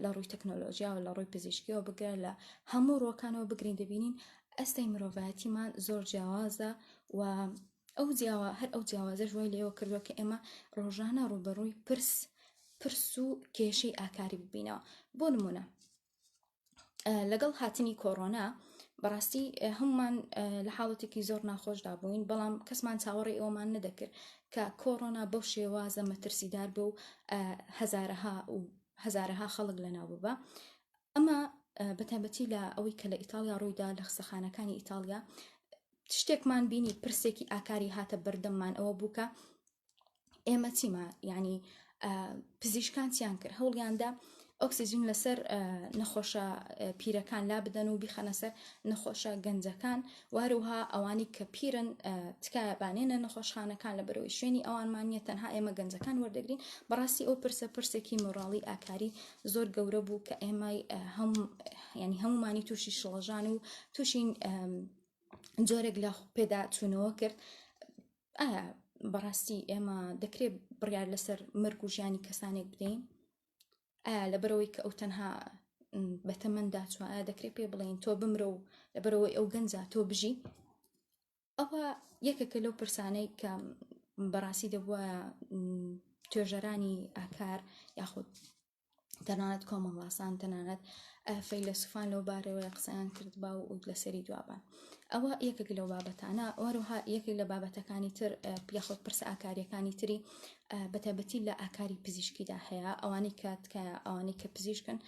لە ڕووی تەکنۆلۆژیا و لە ڕووی پزیشکیەوە بگرە، لە هەموو ڕۆکانەوە بگرین دەبینین ئەستەی مرۆڤایەتیمان زۆر جیاوازە و هەر ئەو جیاوازە ژوای لێوە کردووە کە ئێمە ڕۆژانە ڕوبەڕووی پرس و کێشەی ئاکاری ببینەوە. بۆ نمونە لەگەڵ هاتنی کۆڕۆنا بەڕاستی هەمومان لە حاڵەتێکی زۆر ناخۆشدا بووین، بەڵام کەسمان چاوەڕێی ئەومان نەدەکرد کە کۆڕۆنا بەو شێوازە مەترسیدار بوو و هەزارەها خەڵک لەناو ببە. ئەمە بەتایبەتی لە ئەوەی کە لە ئیتالیا ڕوویدا لە خستەخانەکانی ئیتالیا شتێکمان بینی پرسێکی ئاکاری هاتە بەردەممان ئەوە بووکە ئێمە چیمە، یعنی پزیشکان چیان کرد؟ هەوڵیاندا ئۆکسیژن لەسەر نەخۆشە پیرەکان لا بدەن و بیخەنە سەر نەخۆشە گەنجەکان، واروها ئەوانی کە پیرن تکایە بانێنە نەخۆشخانەکان لە بەرەوەی شوێنی ئەوانمانە تەنها ئێمە گەنجەکان وەردەگرین. بەڕاستی ئەو پرسێکی مۆڕاڵی ئاکاری زۆر گەورە بوو کە ئێمە هەمومانی تووشی شڵەژان و تووشین جۆرێک لە پێدا چوونەوە کرد. ئایا بەڕاستی ئێمە دەکرێت بڕیار لەسەر مرگ و ژیانی کەسانێک بدەین؟ ئایا لەبەرەوەی کە ئەو تەنها بەتەمەندا چوە ئایا دەکرێت پێ بڵێن تۆ بمرە و لەبەرەوەی ئەو گەنجە تۆ بژی؟ ئەوە یەکێکە لەو پرسانەی کە بەڕاستی دەبووە توێژەرانی ئاکار یاخود تەنانەت کۆمەڵاسان، تەنانەت فەیلسوفان لەو بارەوەی قسەیان کرد با و لەسەری دوابان. ئەوە یەکێک لەو بابەتانە. وەروها یەکێک لە بابەتەکانی تر یاخود پرسە ئاکاریەکانی تری بەتایبەتی لە ئاکاری پزیشکیدا هەیە. ئەوانەی کە پزیشکن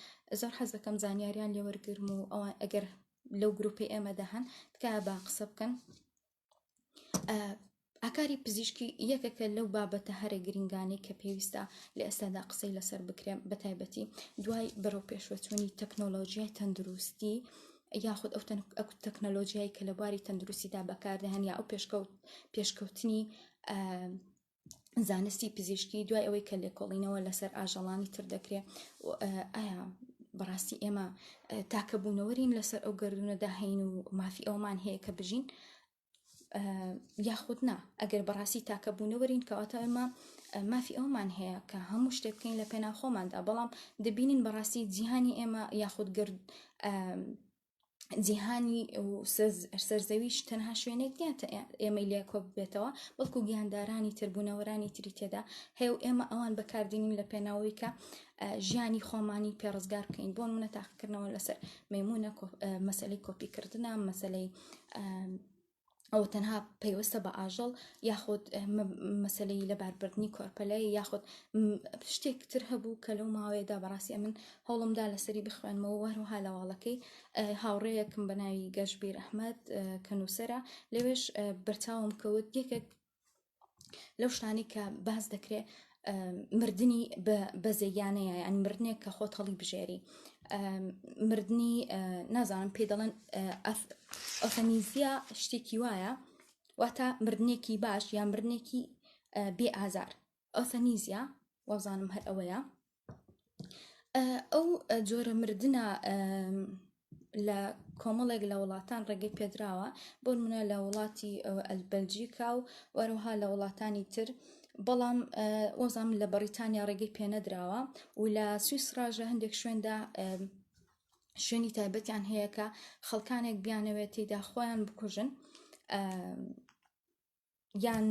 زۆر حەز دەکەم زانیاریان لێوەرگرم و ئەوان ئەگەر لەو گروپی ئێمەدا هەن تکایە با قسە بکەن. ئاکاری پزیشکی یەکێکە لەو بابەتە هەرە گرنگانەی کە پێویستە لە ئێستادا قسەی لەسەر بکرێن، بەتایبەتی دوای بەرەو پێشوەچوونی تەکنۆلۆژیای تەندروستی یاخود ئەو تەکنۆلۆژیای کە لە بواری تەندروستیدا بەکاردەهێن یا ئەو پێشکەوتنی زانستی پزیشکی دوای ئەوەی کە لێکۆڵینەوە لەسەر ئاژەڵانی تر دەکرێت. ئایا بەڕاستی ئێمە تاکەبوونەوەرین لەسەر ئەو گەردونەدا هەین و مافی ئەومان هەیە کە بژین؟ یاخود نا، ئەگەر بەڕاستی تاکەبوونەوەرین کەواتە ئێمە مافی ئەومان هەیە کە هەموو شتێک بکەین لە پێناو خۆماندا، بەڵام دەبینین بەڕاستی جیهانی ئێمە یاخود جیهانی سەرزەویش تەنها شوێنێک دیاتە ئێمەی لێ کۆ ببێتەوە، بەڵکو گیاندارانی تربوونەوەرانی تریتێدا هەیە و ئێمە ئەوان بەکاردێنین لە پێناوەی کە ژیانی خۆمانی پێڕزگار بکەین. بۆ نمونە تاقیکردنەوە لەسەر مەیمونە مەسەلەی کۆپیکردنە، مەسەلەی ئەو تەنها پەیوەستە بە ئاژەڵ یاخود مەسەلەی لەباربردنی کۆرپەلای یاخود شتێک تر هەبوو کە لەو ماوەیەدا بەڕاستی من هەوڵمدا لەسەری بخوێنمەوە. وەروها لەواڵەکەی هاوڕێیەکم بە ناوی گەشبیر ئەحمەد کە نووسەرە، لەوێش بەرچاوم کەوت یەکێک لەو شتانی کە باز دەکرێت مردنی بە زەیانەیە، یان مردنێک کە خۆت هەڵی بژێری، مردنی نازانم پێ دەڵێن ئۆتەنیزیا شتێکی وایە، واتە مردنێکی باش یان مردنێکی بێ ئازار. ئۆتەنیزیا وەزانم هەر ئەوەیە. ئەو جۆرە مردنە لە کۆمەڵێک لە وڵاتان ڕێگەی پێدراوە، بۆ نمونە لە وڵاتی بەلجیکا و وەروها لە وڵاتانی تر، بەڵام وەزام لە بەریتانیا ڕێگەی پێنەدراوە و لە سویسڕاژە هەندێک شوێندا شوێنی تایبەتیان هەیە کە خەڵکانێک بیانەوێت تێیدا خۆیان بکوژن یان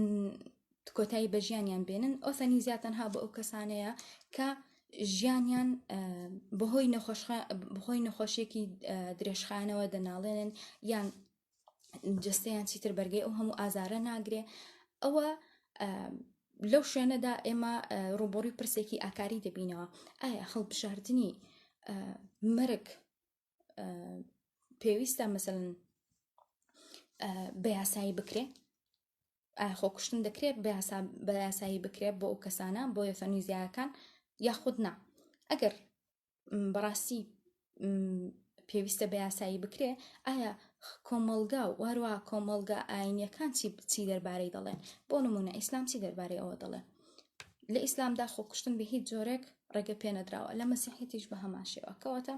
کۆتایی بە ژیانیان بێنن ئۆسەنی زیاتەنها بە ئەو کەسانەیە کە ژیانیان بەهۆی نەخۆشیێکی درێژخانەوە دەناڵێنن یان جستەیان چیتر بەرگەی ئەو هەموو ئازارە ناگرێ ئەوە لەو شوێنەدا ئێمە ڕوبۆڕی پرسێکی ئاکاری دەبینەوە ئایا هەڵبژاردننی مەرگ پێویستە مەسەڵەن بە یاسایی بکرێ خۆکوشتن دەکرێت بە یاسایی بکرێت بۆ ئەو کەسانە بۆ یۆتەنیزیاکان یاخود نا ئەگەر بەڕاستی پێویستە بە یاسایی بکرێ ئایا کۆمەلگا و وارووا کۆمەلگا ئاینیەکان چی دەربارەی دەڵێن بۆ نمونە ئیسلام چی دەربارەی ئەوە دەڵێ لە ئیسلامدا خۆکوشتن بە هیچ جۆرێک ڕێگە پێنەدراوە لە مەسیحیتیش بە هەمان شێوە کەواتە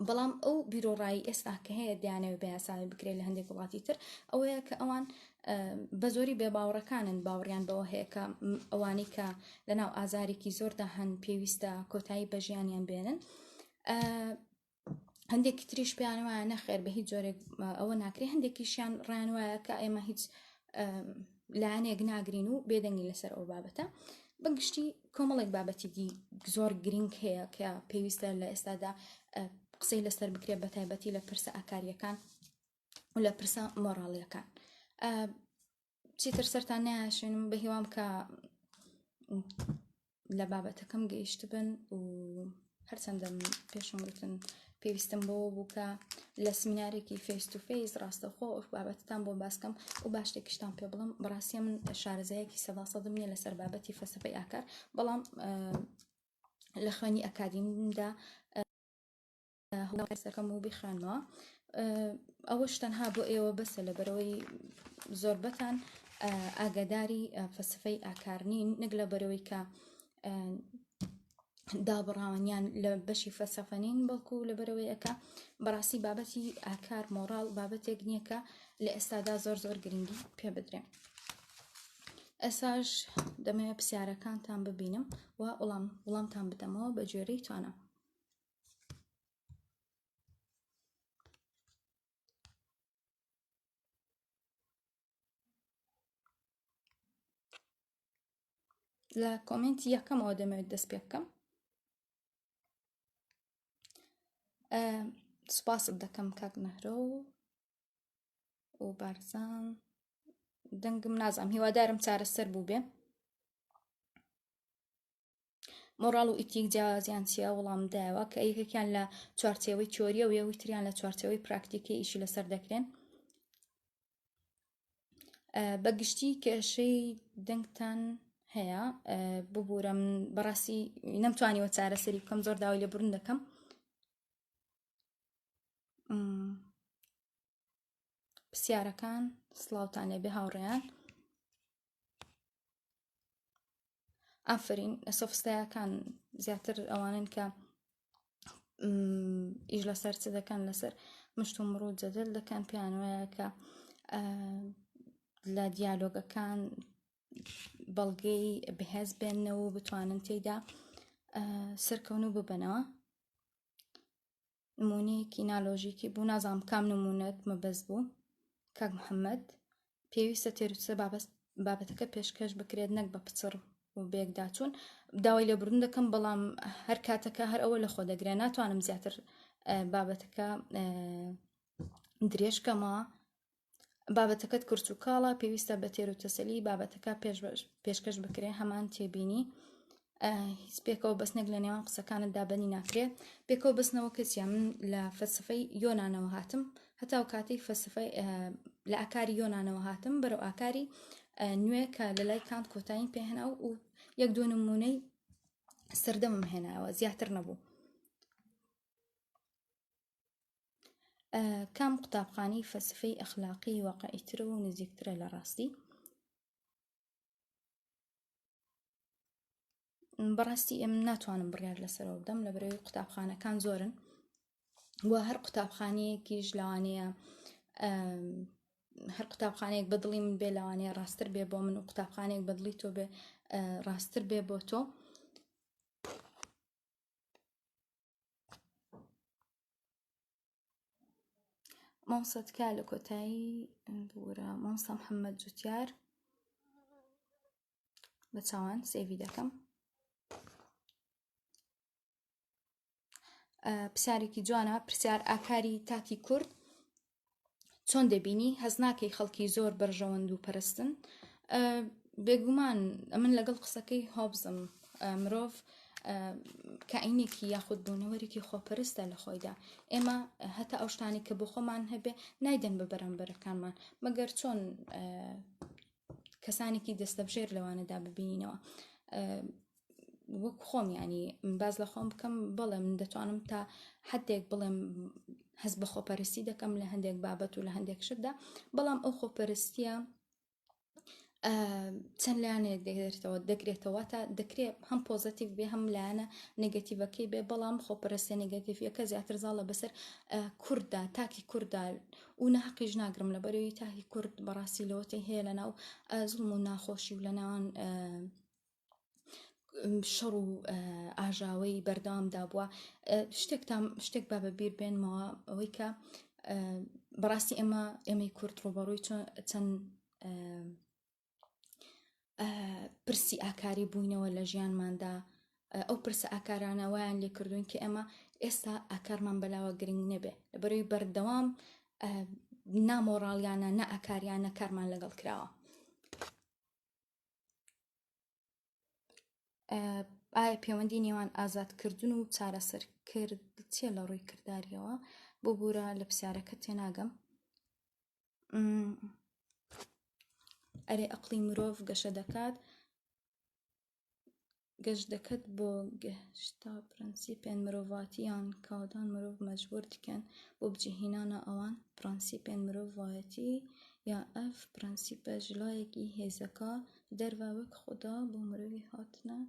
بەڵام ئەو بیرۆڕایی ئێستا کە هەیە دیانەوە بە یاسایی بکرێت لە هەندێک وڵاتی تر ئەوەیە کە ئەوان بە زۆری بێباوەڕەکانن باوەڕیان بەوە هەیە کە ئەوانەی کە لەناو ئازارێکی زۆردا هەن پێویستە کۆتایی بە ژیانیان بێنن هەندێکی تریش پیان وایە نەخێر بە هیچ جۆرێک ئەوە ناکرێت هەندێکیشیان ڕیان وایە کە ئێمە هیچ لایەنێک ناگرین و بێدەنگی لەسەر ئەو بابەتە بەگشتی کۆمەڵێک بابەتی دی زۆر گرنگ هەیە کە پێویستە لە ئێستادا قسەی لەسەر بکرێت بە تایبەتی لە پرسە ئاکاریەکان و لە پرسە مۆڕاڵیەکان چیتر سەرتان نایشێنم بە هیوام کە لە بابەتەکەم گەیشت بن و هەرچەندە پێشم گوتن پێویستم بۆ بووکە لە سمینارێکی فیس تو فیس ڕاستەخۆ ئەو بابەتتان بۆ باسکەم و باش تێکشتان پێ بڵم بەڕاستی من شارەزایەکی سەداسەدم نییە لەسەر بابەتی فەلسەفەی ئاکار بەڵام لە خوێنی ئەکادیمیمدا هەڵسەکەم و بیخوێنمەوە ئەوەش تەنها بۆ ئێوە بەسە لەبەرەوەی زۆربەتان ئاگاداری فەلسەفەی ئاکار نین نەک لەبەرەوەی کە دابڕاوەنیان لە بەشی فەلسەفە نین بەڵکو لەبەرەوەی ئەکە بەڕاستی بابەتی ئاکار مۆڕاڵ بابەتێک نییە کە لە ئێستادا زۆر زۆر گرنگی پێ بدرێن ئێساش دەمەوێت پرسیارەکانتان ببینم و وەڵامتان بدەمەوە بە جۆرەی توانە لە کۆمنتی یەکەمەوە دەمەوێت دەست پێ بکەم سوپاست دەکەم کاک نەهرۆ و بارزان دەنگم نازام هیوادارم چارەسەر بوو بێ مۆڕاڵ و ئیتیک جیاوازیان چیە وەڵام دایەوە کە یەکێکیان لە چوارچێوەی تیۆریە و یەوەیتریان لە چوارچێوەی پراکتیکی ئیشی لەسەر دەکرێن بەگشتی کێشەی دەنگتان هەیە ببوورم بەڕاستی نەمتوانیوە چارەسەری بکەم زۆر داوای لێ بڕن دەکەم پرسیارەکان سڵاوتان لێبێ هاوڕێیان ئافرین سۆفستایەکان زیاتر ئەوانن کە ئیش لەسەر چ دەکەن لەسەر مشت و مڕ و جەدەل دەکەن پێیان وایە کە لە دیالۆگەکان بەڵگەی بەهێز بێننەوە و بتوانن تێیدا سەرکەون و ببنەوە نمونەیەکی نالۆژیکی بوو نازانم کام نمونەت مەبەست بوو کاک محەممەد پێویستە تێروچە بابەتەکە پێشکەش بکرێت نەک بە پچڕ و بێکداچوون داوای لێبڕون دەکەم بەڵام هەر کاتەکە هەر ئەوە لە خۆ دەگرێ ناتوانم زیاتر بابەتەکە درێژکەمەوە بابەتەکەت کورت و کاڵە پێویستە بە تێر و تەسەلی بابەتەکە پێشکەش بکرێ هەمان تێبینی هیچ پێکەوە بەسنێک لە نێوان قسەکانت دابنی ناکرێت پێکەوە بەسنەوە کەسیە من لە فەلسەفەی یۆنانەوە هاتم هەتا و کاتی فەلسەفەی لە ئاکاری یۆنانەوە هاتم بەرەو ئاکاری نوێ کە لە لای کانت کۆتاییم پێهێنا و یەک دو نمونەی سەردەمم هێناوە زیاتر نەبوو کام قوتابخانەی فەلسەفەی ئەخلاقی واقعیترە و نزیکترە لە ڕاستی بەڕاستی ئێمە ناتوانم بڕیار لەسەرەوە بدەم لە بەرەوەی قوتابخانەکان زۆرن و هەر قوتابخانەیەکیش لەوانەیە هەر قوتابخانەیەک بەدڵی من بێ لەوانەیە ڕاستتر بێ بۆ من و قوتابخانەیەک بەدڵی تۆ بێ ڕاستتر بێ بۆ تۆ مامۆستاکە لە کۆتایی بورە مامۆستا محەممەد جوتیار بە چاوان سێڤی دەکەم. پرسیارێکی جوانە، پرسیار ئاکاری تاکی کورد چۆن دەبینی؟ هەز ناکەی خەڵکی زۆر بەرژەوەند و پەرستن. بێگومان من لەگەڵ قسەکەی هۆبزم. مرۆڤ کائینێکی یاخود بوونەوەرێکی خۆپەرستە لە خۆیدا. ئێمە هەتا ئەو شتانی کە بۆ خۆمان هەبێ نایدەن بە بەرامبەرەکانمان، مەگەر چۆن کەسانێکی دەستەبژێر لەوانەدا ببینینەوە. وەک خۆم ینی باز لە خۆم بکەم، بەڵێ من دەتوانم تا حدێک بڵێم هەز بە خۆپەرستی دەکەم لە هەندێک بابەت و لە هەندێک شتدا، بەڵام ئەو خۆپەرستیە چەند لایەنێک دەگرێتەوە تا دەکرێت هەم پۆزتیڤ بێ هەم لایەنە نێگەتیڤەکەی بێ، بەڵام خۆپەرستە نێگەتیڤەکە زیاتر زاڵە بەسەر کووردا، تاکی کووردا و نەحەقیش ناگرم لەبەرەوەی تاکی کورد بەڕاستی لەوەتەی هەیە لەناو زوڵم و ناخۆشی و لەناوان شەڕ و ئاژاوەی بەردەوامدا بووە. شتێک با بەبیر بێنمەوە ئەوەی کە بەڕاستی ئێمەی کورد ڕوبەڕووی چەند پرسی ئاکاری بووینەوە لە ژیانماندا. ئەو پرسە ئاکارانە وایان لێ کردوین کە ئێمە ئێستا ئاکارمان بەلاوە گرنگ نەبێ، لەبەرەوەی بەردەوام نامۆڕاڵیانە نە ئاکاریانە کارمان لەگەڵ کراوە. ئایا پەیوەندی نێوان ئازادکردن و چارەسەرکرد چیە لە ڕووی کرداریەوە؟ بۆ بورە لە پرسیارەکە تێناگەم. ئەرێ ئەقڵی مرۆڤ گەشت دەکات بۆ گەشتا پرەنسیپێن مرۆڤاتیان کەوادان مرۆڤ مەجبوور دکەن بۆ بجێهێنانە ئەوان پرەنسیپێن مرۆڤایەتی یا ئەف پرەنسیپە ژلایەکی هێزەکە دەروا وەک خوددا بۆ مرۆڤی هاتنە.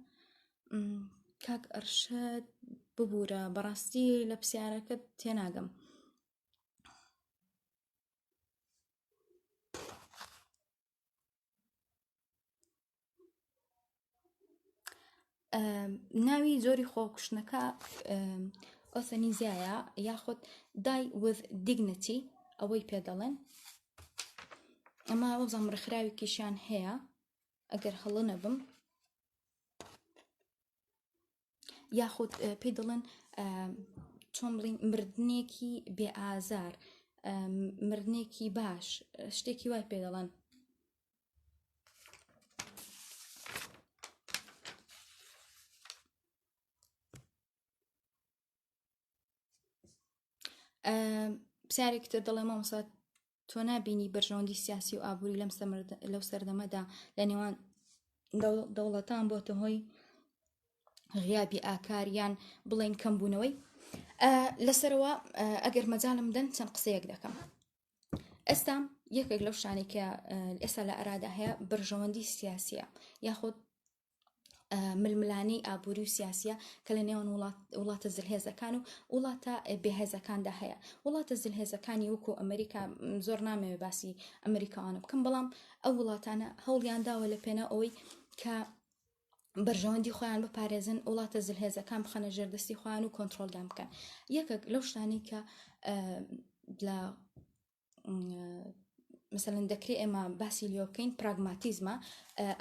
کاک ئەرشەد ببوورە، بەڕاستی لە پرسیارەکە تێناگەم. ناوی زۆری خۆکوشتنەکە ئۆسەنیزیایە یاخود die with dignity ئەوەی پێدەڵێن. ئەمە وەزەم ڕخراوێکیشیان هەیە ئەگەر هەڵە نەبم، یاخود پێی دەڵێن چۆن بڵین مردنێکی بێ ئازار، مردنێکی باش، شتێکی وای پێ دەڵێن. پرسیارێکی تر دەڵێ مامۆستا تۆ نابینی بەرژەوەندی سیاسی و ئابووری لەو سەردەمەدا لە نێوان دەوڵەتان بۆتە هۆی غیابی ئاکاریان بڵێن کەمبوونەوەی؟ لەسەرەوە ئەگەر مەجاڵم بدەن چەند قسەیەک دەکەم. ئێستا یەکێک لەو شتانێک کە ئێستا لە ئەرادا هەیە بەرژەوەندی سیاسیە یاخود ململانەی ئابووری و سیاسیە کە لە نێوان وڵاتە زلهێزەکان و وڵاتە بێهێزەکاندا هەیە. وڵاتە زلهێزەکانی وەکو ئەمریکا، زۆر نامەوێ باسی ئەمریکاوانە بکەم، بەڵام ئەو وڵاتانە هەوڵیان داوە لە پێنە ئەوەی کە بەرژەوەندی خۆیان بپارێزن، وڵاتە زلهێزەکان بخەنە ژێردەستی خۆیان و کۆنتڕۆلدان بکەن. یەکێک لەو شتانی کە لە مثلەن دەکرێت ئێمە باسی لێ بکەین پراگماتیزمە،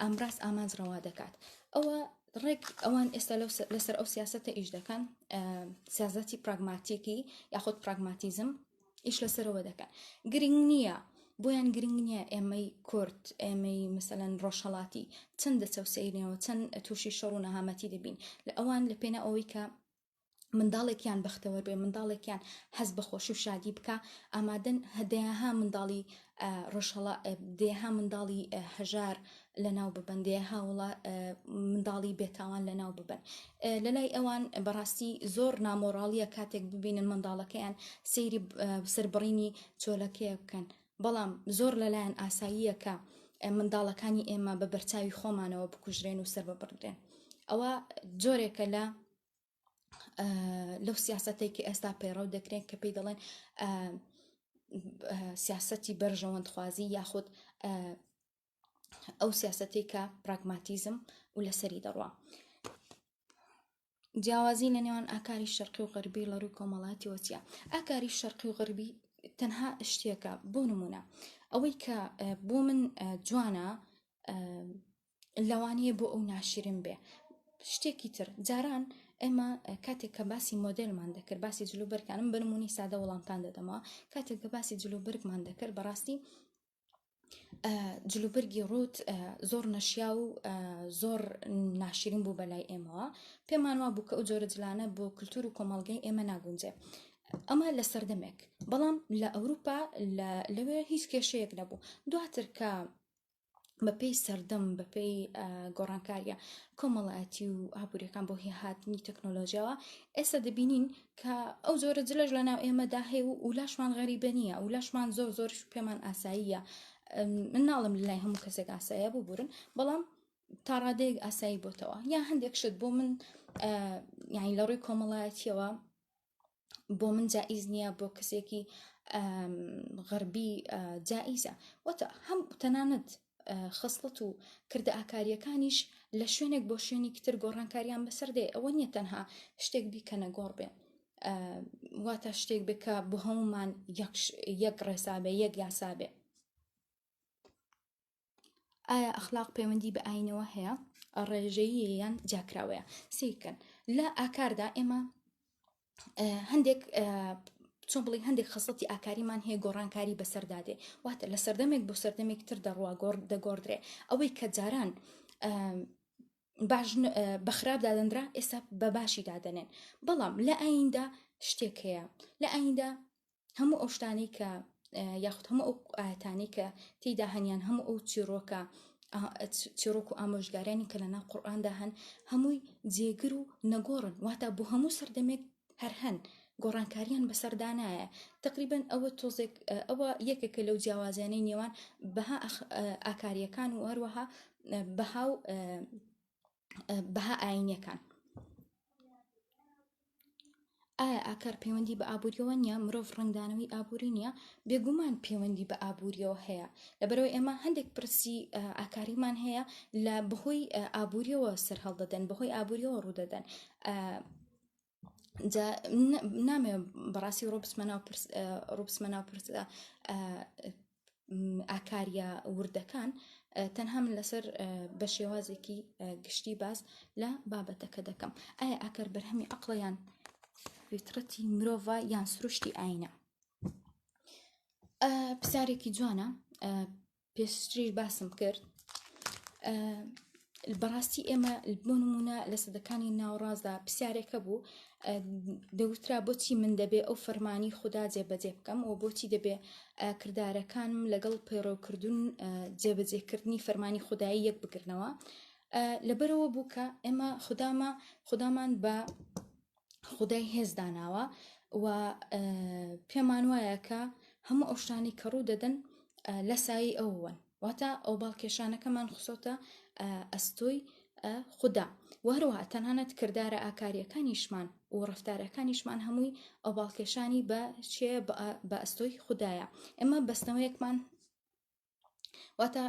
ئامڕاز ئامانجڕەوا دەکات. ئەوە ڕێک ئەوان ئێستا لەسەر ئەو سیاسەتە ئیش دەکەن، سیاسەتی پراگماتیکی یاخود پراگماتیزم ئیش لەسەرەوە دەکەن. گرنگ نییە، بۆیان گرنگ نییە ئێمەی کورد، ئێمەی مثلەن ڕۆژهەڵاتی چەند دەچەوسێنەوە، چەند تووشی شەڕ و نەهامەتی دەبین. لە ئەوان لە پێنە ئەوەی کە منداڵێکیان بەختەوەر بێ، منداڵێکیان حەز بە خۆشی و شادی بکە، ئامادەن دەیەها منداڵی دەیەها منداڵی هەژار لەناو ببەن، دەیەها منداڵی بێتاوان لەناو ببەن. لەلای ئەوان بەڕاستی زۆر نامۆڕاڵیە کاتێک ببینن منداڵەکەیان سەیری سەربڕینی چۆلەکەیە بکەن، بەڵام زۆر لەلایەن ئاساییە کە منداڵەکانی ئێمە بە بەرچاوی خۆمانەوە بکوژرێن و سەر ببڕدرێن. ئەوە جۆرێکە لەو سیاسەتێکی ئێستا پەیڕەو دەکرێن کە پێی دەڵێن سیاسەتی بەرژەوەندخوازی یاخود ئەو سیاسەتی کە پراگماتیزم و لەسەری دەڕوا. جیاوازی لە نێوان ئاکاری شەرقی و غەربی لە ڕووی کۆمەڵایەتی وەچیە؟ ئاکاری شەرقی و غەربی تەنها شتێکە. بۆ نمونە ئەوەی کە بۆ من جوانە لەوانەیە بۆ ئەو ناشرین بێ. شتێکی تر جاران ئێمە کاتێک کە باسی مۆدلمان دەکرد، باسی جلوبەرکانم بنمونی سادە وەڵامتان دەدەمەوە، کاتێک کە باسی جلوبەرگمان دەکرد بەڕاستی جلوبەرگی ڕوت زۆر نەشیا و زۆر ناشرین بوو بەلای ئێمەوە، پێمان وا بوو کە ئەو جۆرە جلانە بۆ کللتور و کۆمەڵگەی ئێمە ناگونجێ. ئەمە لە سەردەمێک، بەڵام لە ئەوروپا لەوێ هیچ کێشەیەک نەبوو. دواتر کە بەپێی سەردەم بەپێی گۆڕانکاریە کۆمەڵایەتی و ئابوووریەکان بۆ هی هاتنی تەکنۆلۆژیاوە، ئێستا دەبینین کە ئەو زۆرە جلەش لە ناو ئێمەدا هەیە و لاشمان غەریبە نییە، و لاشمان زۆر زۆرش پێمان ئاساییە. من ناڵم لای هەموو کەسێک ئاساییە بوو بورن، بەڵام تا ڕادەیەک ئاسایی بۆتەوە. یا هەندێک شت بۆ من یعنی لە ڕووی کۆمەڵایەتیەوە بۆ من جائیز نییە، بۆ کەسێکی غەربی جائیزە. وەتە هەم تەنانەت خصلت و کردە ئاکاریەکانیش لە شوێنێک بۆ شوێنی تر گۆڕانکاریان بەسەردێ. ئەوە نییە تەنها شتێک بیکەنە گۆڕ بێ، واتە شتێک بکە بۆ هەمومان یەک ڕێسابێ، یەک یاسابێ. ئایا ئەخلاق پەیوەندی بە ئاینەوە هەیە؟ ڕێژەیی یان جاکراوەیە؟ سیکەن لە ئاکاردا ئێمە هەندێک چۆن بڵێ هەندێک خەسڵەتی ئاکاریمان هەیە گۆڕانکاری بەسەردادێ، واتە لە سەردەمێک بۆ سەردەمێک تر دەڕوا دەگۆڕدرێ. ئەوەی کە جاران باش بە خراپ دادەندرا ئێستا بە باشی دادەنێن. بەڵام لە ئایندا شتێک هەیە، لە ئایندا هەموو ئەو شتانەی کە یاخود هەموو ئەو ئاەتانی کە تێیدا هەنیان، هەموو ئەو چیرۆک و ئامۆژگاریانی کە لەناو قورئاندا هەن، هەمووی جێگر و نەگۆڕن، واتە بۆ هەموو سەردەمێک هەر هەن گۆڕانکاریان بەسەردانایە. تقریبا ئەوە تۆزێک ئەوە یەکێکە لەو جیاوازیانەی نێوان بەها ئاکاریەکان و هەروەها بەها ئاینیەکان. ئایا ئاکار پەیوەندی بە ئابوووریەوە نییە؟ مرۆڤ ڕنگدانەوەی ئابووری نییە؟ بێگومان پەیوەندی بە ئابووریەوە هەیە، لەبەرەوەی ئێمە هەندێک پرسی ئاکاریمان هەیە لە بەهۆی ئابووریەوە سەر هەڵدەدەن، بەهۆی ئابووریەوە ڕوودەدەن. نامێ بەڕاستی ڕوبسمە ناو پرسە ئاکاریە وردەکان، تەنها من لەسەر بە شێوازێکی گشتی باز لە بابەتەکە دەکەم. ئایا ئاکار بەرهەمی عەقڵە یان فیترەتی مرۆڤە یان سروشتی ئاینە؟ پرسیارێکی جوانە، پێشتریش باسم کرد. بەڕاستی ئێمە بۆ نمونە لە سەدەکانی ناوەڕاستدا پرسیارێکە بوو، دەوترا بۆچی من دەبێ ئەو فەرمانی خوددا جێبەجێ بکەم، و بۆچی دەبێ کردارەکانم لەگەڵ پەیڕەوکردن جێبەجێکردنی فەرمانی خودایی یەک بگرنەوە. لەبەرەوە بوو کە ئێمە خودامان بە خودای هێز داناوە، و پێمان وایە کە هەموو ئەو شتانی کە ڕوو دەدەن لە سایەی ئەوەن، واتە ئەو باڵکێشانەکەمان خسۆتە ئەستۆی خوددا. وهروەها تەنانەت کردارە ئاکاریەکانیشمان و ڕەفتارەکانیشمان هەمووی ئەو باڵکێشانی بە ئەستۆی خوددایە. ئێمە بەستنەوەیەکمان، واتە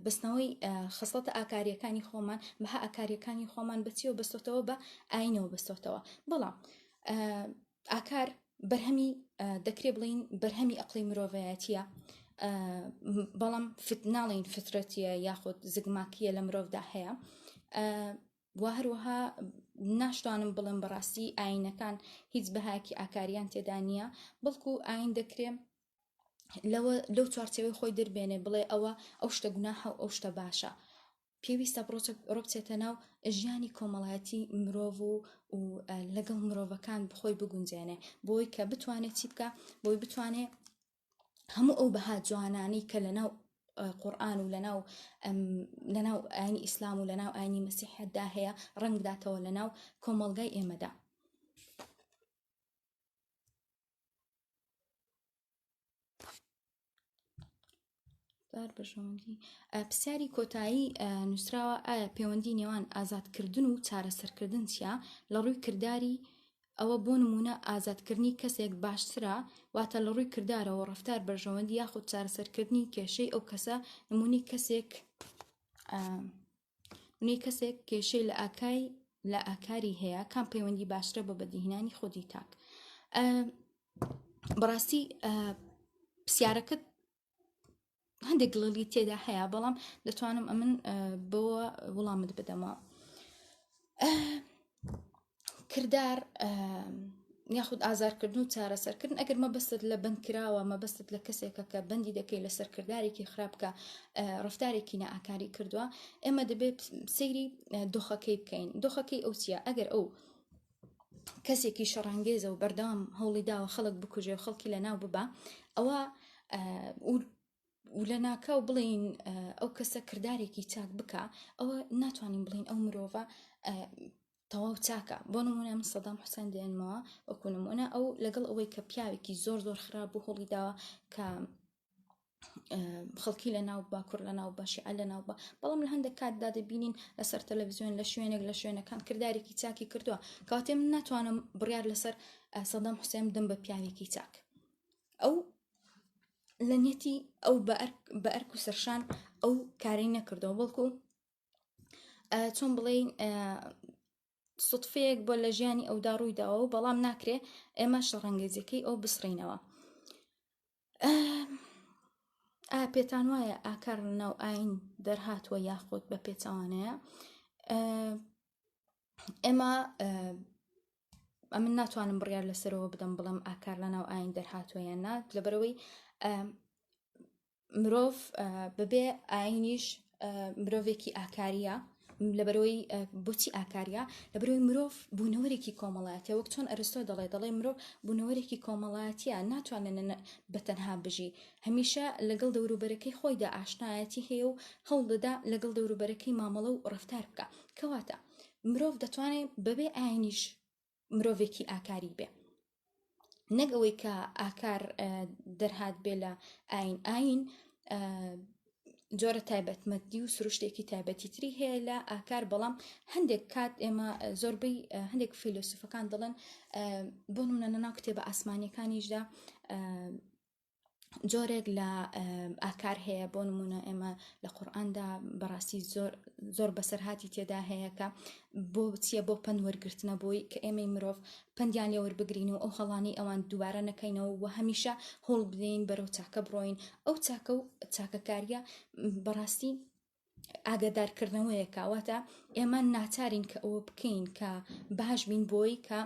بەستنەوەی خەسڵەتە ئاکاریەکانی خۆمان بەها ئاکاریەکانی خۆمان بەچیەوە بەستۆتەوە، بە ئاینەوە بەستۆتەوە. بەڵام ئاکار بەرهەمی دەکرێ بڵین بەرهەمی عەقڵی مرۆڤایەتیە، بەڵام ناڵین فترەتیە یاخود زگماکیە لە مرۆڤدا هەیە. و هەروەها ناشتوانم بڵێم بەڕاستی ئاینەکان هیچ بەهایەکی ئاکاریان تێدا نییە، بەڵکو ئاین دەکرێ لەو چوارچێوەی خۆی دەربێنێ، بڵێ ئەو شتە گوناحە و ئەو شتە باشە. پێویستە ڕۆبچێتە ناو ژیانی کۆمەڵایەتی مرۆڤ و لەگەڵ مرۆڤەکان بخۆی بگونجێنێ، بۆی کە بتوانێت چی بکە، بۆی بتوانێت هەموو ئەو بەها جوانانەی کە لەناو قورئان و لەناو ئاینی ئیسلام و لەناو ئاینی مەسیحیەتدا هەیە ڕەنگ بداتەوە لەناو کۆمەڵگای ئێمەدا. پرسیاری کۆتایی نووسراوە، ئایا پەیوەندی نێوان ئازادکردن و چارەسەرکردن چیە؟ لە ڕووی کردداری ئەوە بۆ نمونە ئازادکردنی کەسێک باشترە، واتە لە ڕووی کردارەوە ڕەفتار بەرژەوەندی یاخود چارەسەرکردنی کێشەی ئەو کەسە، نمونەی کەسێک کێشەی لە ئاکاری هەیە، کام پەیوەندی باشترە بە بەدیهێنانی خودی تاک؟ بەڕاستی پرسیارەکەت هەندێک گڵی تێدا هەیە بەڵام دەتوانم ئەمن بەوە وڵامت بدەمەوە. کردار یاخود ئازارکردن و چارەسەرکردن ئەگەر مەبەستت لە بەندکراوە مەبەستت لە کەسێکە کە بەندی دەکەی لەسەر کردارێکی خراپکە ڕفتارێکی نائاکاری کردووە ئێمە دەبێت سەیری دۆخەکەی بکەین. دۆخەکەی ئەو چیە؟ ئەگەر ئەو کەسێکی شەڕانگێزە و بەردەوام هەوڵی داوە خەڵک بکوژێ و خەڵکی لە ناو ببە ئەوە و لە ناکاو بڵین ئەو کەسە کردارێکی چاک بکە ئەوە ناتوانین بڵین ئەو مرۆڤە تەواو چاکە. بۆ نمونە من سەدام حوسێن دێنمەوە وەکو نمونە ئەو لەگەڵ ئەوەی کە پیاوێکی زۆر خراپ بوو هەوڵی داوە کە خەڵکی لە ناو بە کوڕ لە ناو بە شیعە لە ناو بە بەڵام لە هەندێک کاتدا دەبینین لەسەر تەلەڤیزیۆن لە شوێنێک لە شوێنەکان کردارێکی چاکی کردووە کەواتێ من ناتوانم بڕیار لەسەر سەدام حوسێن بدەم بە پیاوێکی چاک. ئەو لە نێتی ئەو بە ئەرک و سەرشان ئەو کارەی نەکردەوە بەڵکو چۆن بڵێین سوتفەیەک بۆ لە ژیانی ئەودا ڕوویداوە و بەڵام ناکرێ ئێمە شەڕەنگێزیەکەی ئەو بسڕینەوە. ئایا پێتان وایە ئاکار لەناو ئاین دەرهاتووە یاخود بە پێچەوانەیە؟ ئێمە من ناتوانم بڕیار لەسەرەوە بدەم بڵم ئاکار لەناو ئاین دەرهاتووە یان نا، لەبەرەوەی مرۆڤ بەبێ ئاینیش مرۆڤێکی ئاکاریە. لەبەرەوەی بۆچی ئاکاریە؟ لەبەرەوەی مرۆڤ بوونەوەرێکی کۆمەڵایەتیە. وەک چۆن ئەرستۆ دەڵێ مرۆڤ بوونەوەرێکی کۆمەڵایەتیە ناتوانێت بەتەنها بژی، هەمیشە لەگەڵ دەوروبەرەکەی خۆیدا ئاشنایەتی هەیە و هەوڵ دەدا لەگەڵ دەوروبەرەکەی مامەڵە و ڕەفتار بکە. کەواتە مرۆڤ دەتوانێت بەبێ ئاینیش مرۆڤێکی ئاکاری بێ، نەک ئەوەی کە ئاکار دەرهات بێ لە ئاین جۆرە تایبەتمەندی و سروشتێکی تایبەتی تری هەیە لە ئاکار. بەڵام هەندێک کات ئێمە زۆربەی هەندێک فیلۆسۆفەکان دەڵێن بۆ نمونە لەناو کتێبە ئاسمانیەکانیشدا جۆرێک لە ئاکار هەیە. بۆ نمونە ئێمە لە قورئاندا بەڕاستی زۆر بەسەرهاتی تێدا هەیە کە بۆ چیە بۆ پند وەرگرتنە بۆی کە ئێمەی مرۆڤ پندیان لێ وەربگرین و ئەو هەڵانی ئەوان دووبارە نەکەینەوە و هەمیشە هەوڵ بدەین بەرەو چاکە بڕۆین. ئەو چاکە و چاکەکاریە بەڕاستی ئاگادارکردنەوەیە کاواتە ئێمە ناچارین کە ئەوە بکەین کە باش بین بۆی کە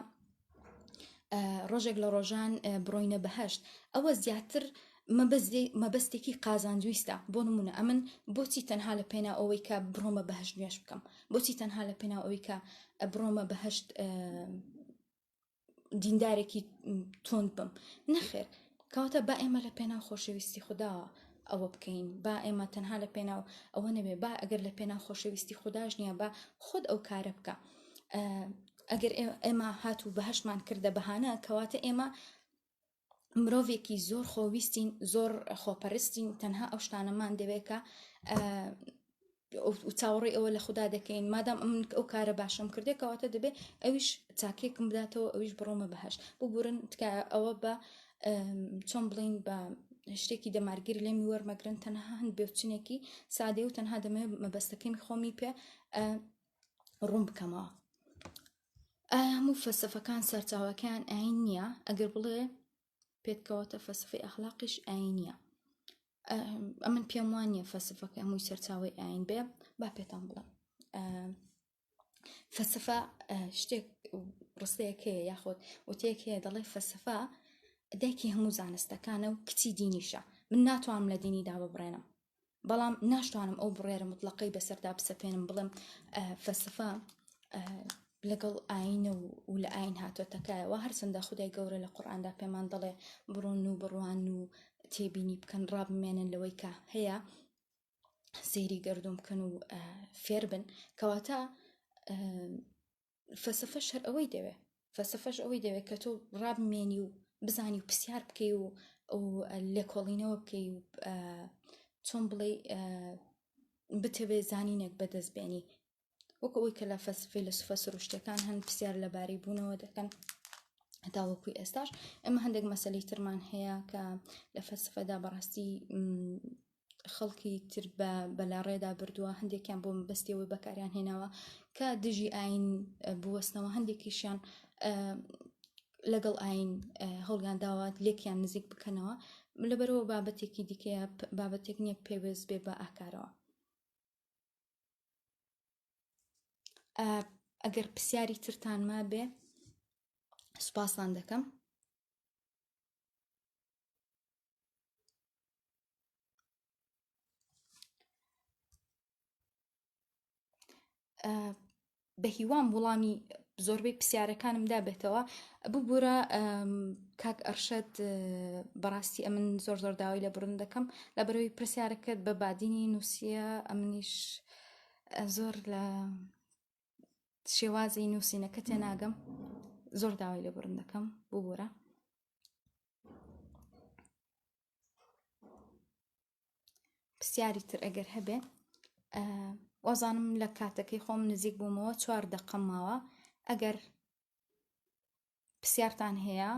ڕۆژێک لە ڕۆژان بڕۆینە بەهەشت. ئەوە زیاتر مەبەستێکی قازانجویستە. بۆ نمونە ئەمن بۆچی تەنها لە پێنا ئەوەی کە بڕۆمە بەهەشت نوێش بکەم، بۆچی تەنها لە پێنا ئەوەی کە بڕۆمە بەهەشت دیندارێکی تۆند بم؟ نەخێر. کەواتە با ئێمە لە پێناو خۆشەویستی خودداوە ئەوە بکەین، با ئێمە تەنها لە پێناو ئەوە نەبێ، با ئەگەر لە پێناو خۆشەویستی خودداش نییە با خۆت ئەو کارە بکە. ئەگەر ئێمە هاتوو بەهەشتمان کردە بەهانە کەواتە ئێمە مرۆڤێکی زۆر خۆویستین، زۆر خۆپەرستین، تەنها ئەو شتانەمان دەوێت کە چاوەڕێی ئەوە لە خوددا دەکەین. مادام ئەمن ئەو کارە باشم کردێ کەواتە دەبێت ئەویش چاکێکم بداتەوە، ئەویش بڕۆمە بەهەشت. ببورن ئەوە بە چۆن بڵین بە شتێکی دەمارگیر لێمی وەرمەگرن، تەنها هەند بێوچنێکی سادەی و تەنها دەمەوێت مەبەستەکەی خۆمی پێ ڕوون بکەمەوە. هەموو فەلسەفەکان سەرچاوەکان ئاین نییە. ئەگەر بڵێ پێتکەواتە فەلسەفەی ئەخلاقیش ئاین نییە. ئەمن پێم وانییە فەلسەفەکە هەمووی سەرچاوی ئاین بێ. با پێتان بڵێم فەلسەفە شتێک ڕستەیەک هەیە یاخۆت وتەیەک هەیە دەڵێ فەلسەفە دایکی هەموو زانستەکانە و کچی دینیشە. من ناتوانم لە دینیدا ببڕێنم، بەڵام ناشتوانم ئەو بڕێرە مطلقەی بەسەردا بسەپێنم بڵێم فەلسەفە لەگەڵ ئاینە و لە ئاین هاتوۆتەکایەوە. هەرچەندە خودای گەورە لە قورئاندا پێمان دەڵێ بڕۆن و بڕوان و تێبینی بکەن، ڕابمێنن لەوەی کە هەیە، سەیری گەردوون بکەن و فێر بن. کەواتە فەلسەفەش هەر ئەوەی دەوێ، فەلسەفەش ئەوەی دەوێت کە تۆ ڕابمێنی و بزانی و پرسیار بکەی و لێکۆڵینەوە بکەی و چۆن بڵێ بتەوێ زانینێک بەدەست بێنی. وەکو ئەوەی کە لە فیلسوفە سروشتەکان هەن پرسیار لەبارەی بوونەوە دەکەن هەتا وەکوی ئێستاش. ئەمە هەندێک مەسەلەی ترمان هەیە کە لە فەلسەفەدا بەڕاستی خەڵکی تر بەلاڕێدا بردووە، هەندێکیان بۆ مەبەستیەوەی بەکاریان هێناوە کە دژی ئاین بوەستنەوە، هەندێکیشیان لەگەڵ ئاین هەوڵیان داوە لێکیان نزیک بکەنەوە. لەبەرەوە بابەتێکی دیکەیە بابەتێک نییە پێویست بێ بە ئاکارەوە. ئەگەر پرسیاری ترتان ما بێ سوپاسان دەکەم. بە هیوام وەڵامی زۆربەی پرسیارەکانم دابێتەوە. ببوورە کاک ئەرشەد بەڕاستی ئەمن زۆر داوای لە بڕن دەکەم لەبەرەوەی پرسیارەکەت بە بادینی نووسیە، ئەمنیش زۆر لە شێوازی نووسینەکە تێناگەم، زۆر داوای لە بڕن دەکەم. ببوورە پرسیاری تر ئەگەر هەبێ. وەزانم لە کاتەکەی خۆم نزیک بوومەوە 4 دەقەم ماوە. ئەگەر پرسیارتان هەیە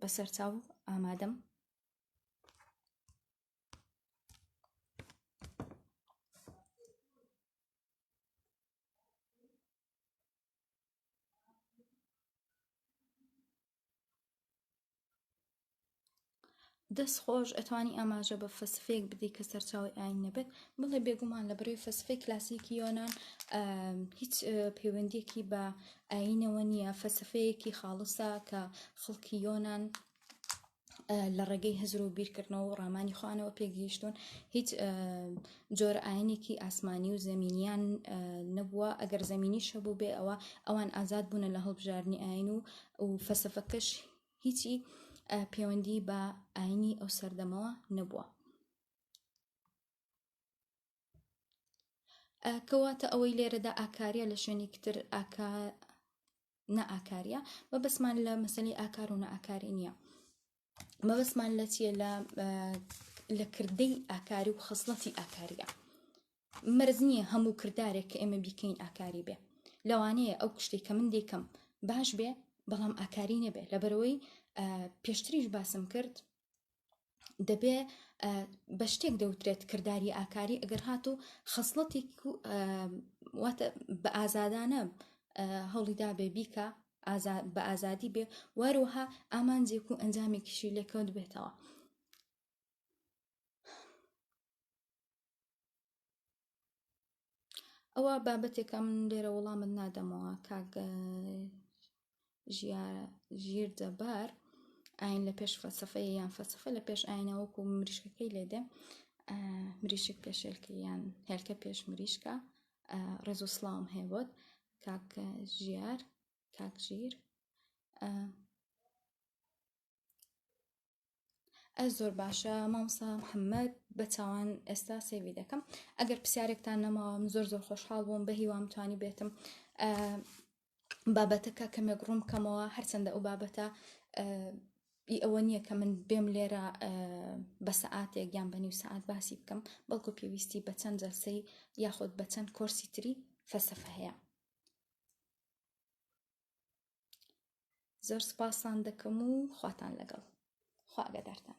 بەسەرچاو ئامادەم. دەست خۆش ئەتوانی ئاماژە بە فەلسفەیەک بدەیت کە سەرچاوی ئاین نەبێت. بڵێ بێگومان لەبەرەوەی فەلسفەی کلاسیکی یۆنان هیچ پەیوەندیەکی بە ئاینەوە نییە. فەلسفەیەکی خاڵسە کە خەڵکی یۆنان لە ڕێگەی هەزر و بیرکردنەوە و ڕامانی خوانەوە پێگەیشتون. هیچ جۆرە ئاینێکی ئاسمانی و زەمینیان نەبووە. ئەگەر زەمینیش هەبوو بێ ئەوان ئازاد بوونە لە هەڵبژاردنی ئاین و فەلسفەکەش هیچی پەیوەندی بە ئاینی ئەو سەردەمەوە نەبووە. کەواتە ئەوەی لێرەدا ئاکاریە لە شوێنێکی تر نەئاکاریە. مەبەسمان لە مەسەلەی ئاکار و نەئاکاری نییە. مەبەسمان لە چیە؟ لە کردەی ئاکاری و خەسڵەتی ئاکاریە. مەرج نییە هەموو کردارێک کە ئێمە بیکەین ئاکاری بێ. لەوانەیە ئەو شتێک کە من دێکم باش بێ بەڵام ئاکاری نەبێ. لەبەرەوەی پێشتریش باسم کرد دەبێ بە شتێک دەوترێت کردداری ئاکاری ئەگەر هاتوو خەسڵەتێک واتە بە ئازادانە هەوڵیدا بێ بیکە بە ئازادی بێ، واروها ئامانجێک و ئەنجامێکیشی لەکەوت بێتەوە. ئەوە بابەتێکە من لێرە وەڵامت نادەمەوە. کاک ژیر جەبار ئاین لە پێش فەلسفەیە یان فەلسفە لە پێش ئاینەوەکو مریشکەکەی لێدێ، مریشک پێش هێلکە یان هێلکە پێش مریشکە. ڕێز و سڵاوم هەیە بۆت کاک ژیار، کاک ژیر. زۆر باشە مامۆستا محەممەد، بە چاوان ئێستا سێوی دەکەم. ئەگەر پرسیارێکتان نەماوە زۆر خۆشحاڵ بووم، بە هیوام توانی بێتم بابەتەکە کەمێک ڕوون بکەمەوە. هەرچەندە ئەو بابەتە ئەوە نییە کە من بێم لێرە بە سەعاتێک یان بە نیو سەعات باسی بکەم، بەڵکو پێویستی بە چەند جەلسەی یاخود بە چەند کۆرسی تری فەلسفە هەیە. زۆر سوپاسان دەکەم و خواتان لەگەڵ. خوا ئاگادارتان.